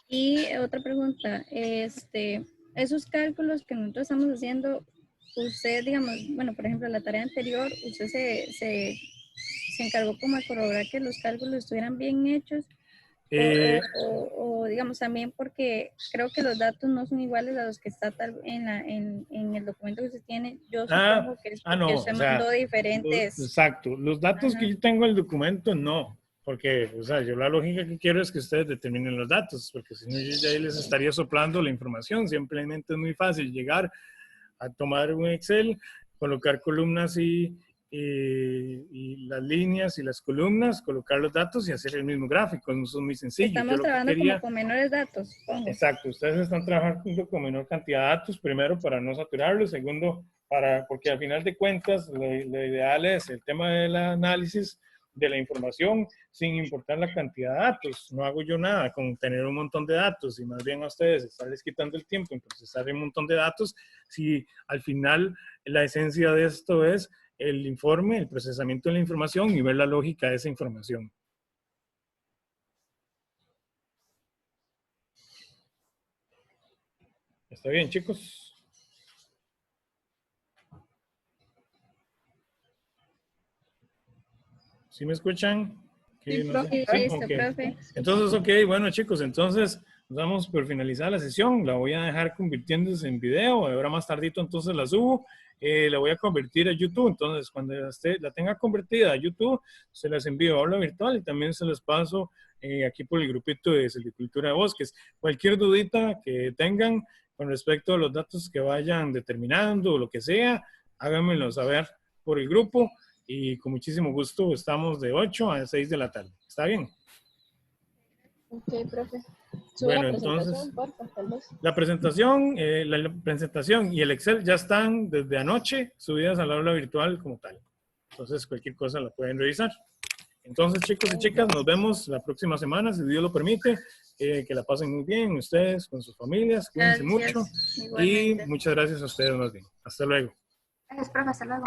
Y otra pregunta, esos cálculos que nosotros estamos haciendo, usted, digamos, bueno, por ejemplo, la tarea anterior, usted se encargó como de corroborar que los cálculos estuvieran bien hechos, o digamos también porque creo que los datos no son iguales a los que está en el documento que usted tiene. Yo supongo que es porque usted mandó diferentes. Exacto, los datos que yo tengo en el documento no. Porque, o sea, yo la lógica que quiero es que ustedes determinen los datos, porque si no yo ya les estaría soplando la información. Simplemente es muy fácil llegar a tomar un Excel, colocar columnas y las líneas y las columnas, colocar los datos y hacer el mismo gráfico. Eso es muy sencillo. Estamos trabajando como con menores datos. Exacto, ustedes están trabajando con menor cantidad de datos, primero para no saturarlos, segundo, porque al final de cuentas lo ideal es el tema del análisis de la información sin importar la cantidad de datos. No hago yo nada con tener un montón de datos y más bien a ustedes estarles quitando el tiempo en procesar un montón de datos si al final la esencia de esto es el informe, el procesamiento de la información y ver la lógica de esa información. ¿Está bien, chicos? ¿Sí me escuchan? Sí, profe. Entonces, ok, bueno chicos, entonces nos damos por finalizar la sesión. La voy a dejar convirtiéndose en video. Ahora más tardito entonces la subo. La voy a convertir a YouTube. Entonces, cuando la tenga convertida a YouTube, se las envío a aula virtual y también se las paso aquí por el grupito de Silvicultura de Bosques. Cualquier dudita que tengan con respecto a los datos que vayan determinando o lo que sea, háganmelo saber por el grupo. Y con muchísimo gusto estamos de 8 a 6 de la tarde. ¿Está bien? Ok, profe. Bueno, entonces, la presentación y el Excel ya están desde anoche subidas al aula virtual como tal. Entonces, cualquier cosa la pueden revisar. Entonces, chicos y chicas, nos vemos la próxima semana, si Dios lo permite. Que la pasen muy bien, ustedes, con sus familias. Cuídense mucho. Y muchas gracias a ustedes más bien. Hasta luego. Gracias, profe. Hasta luego.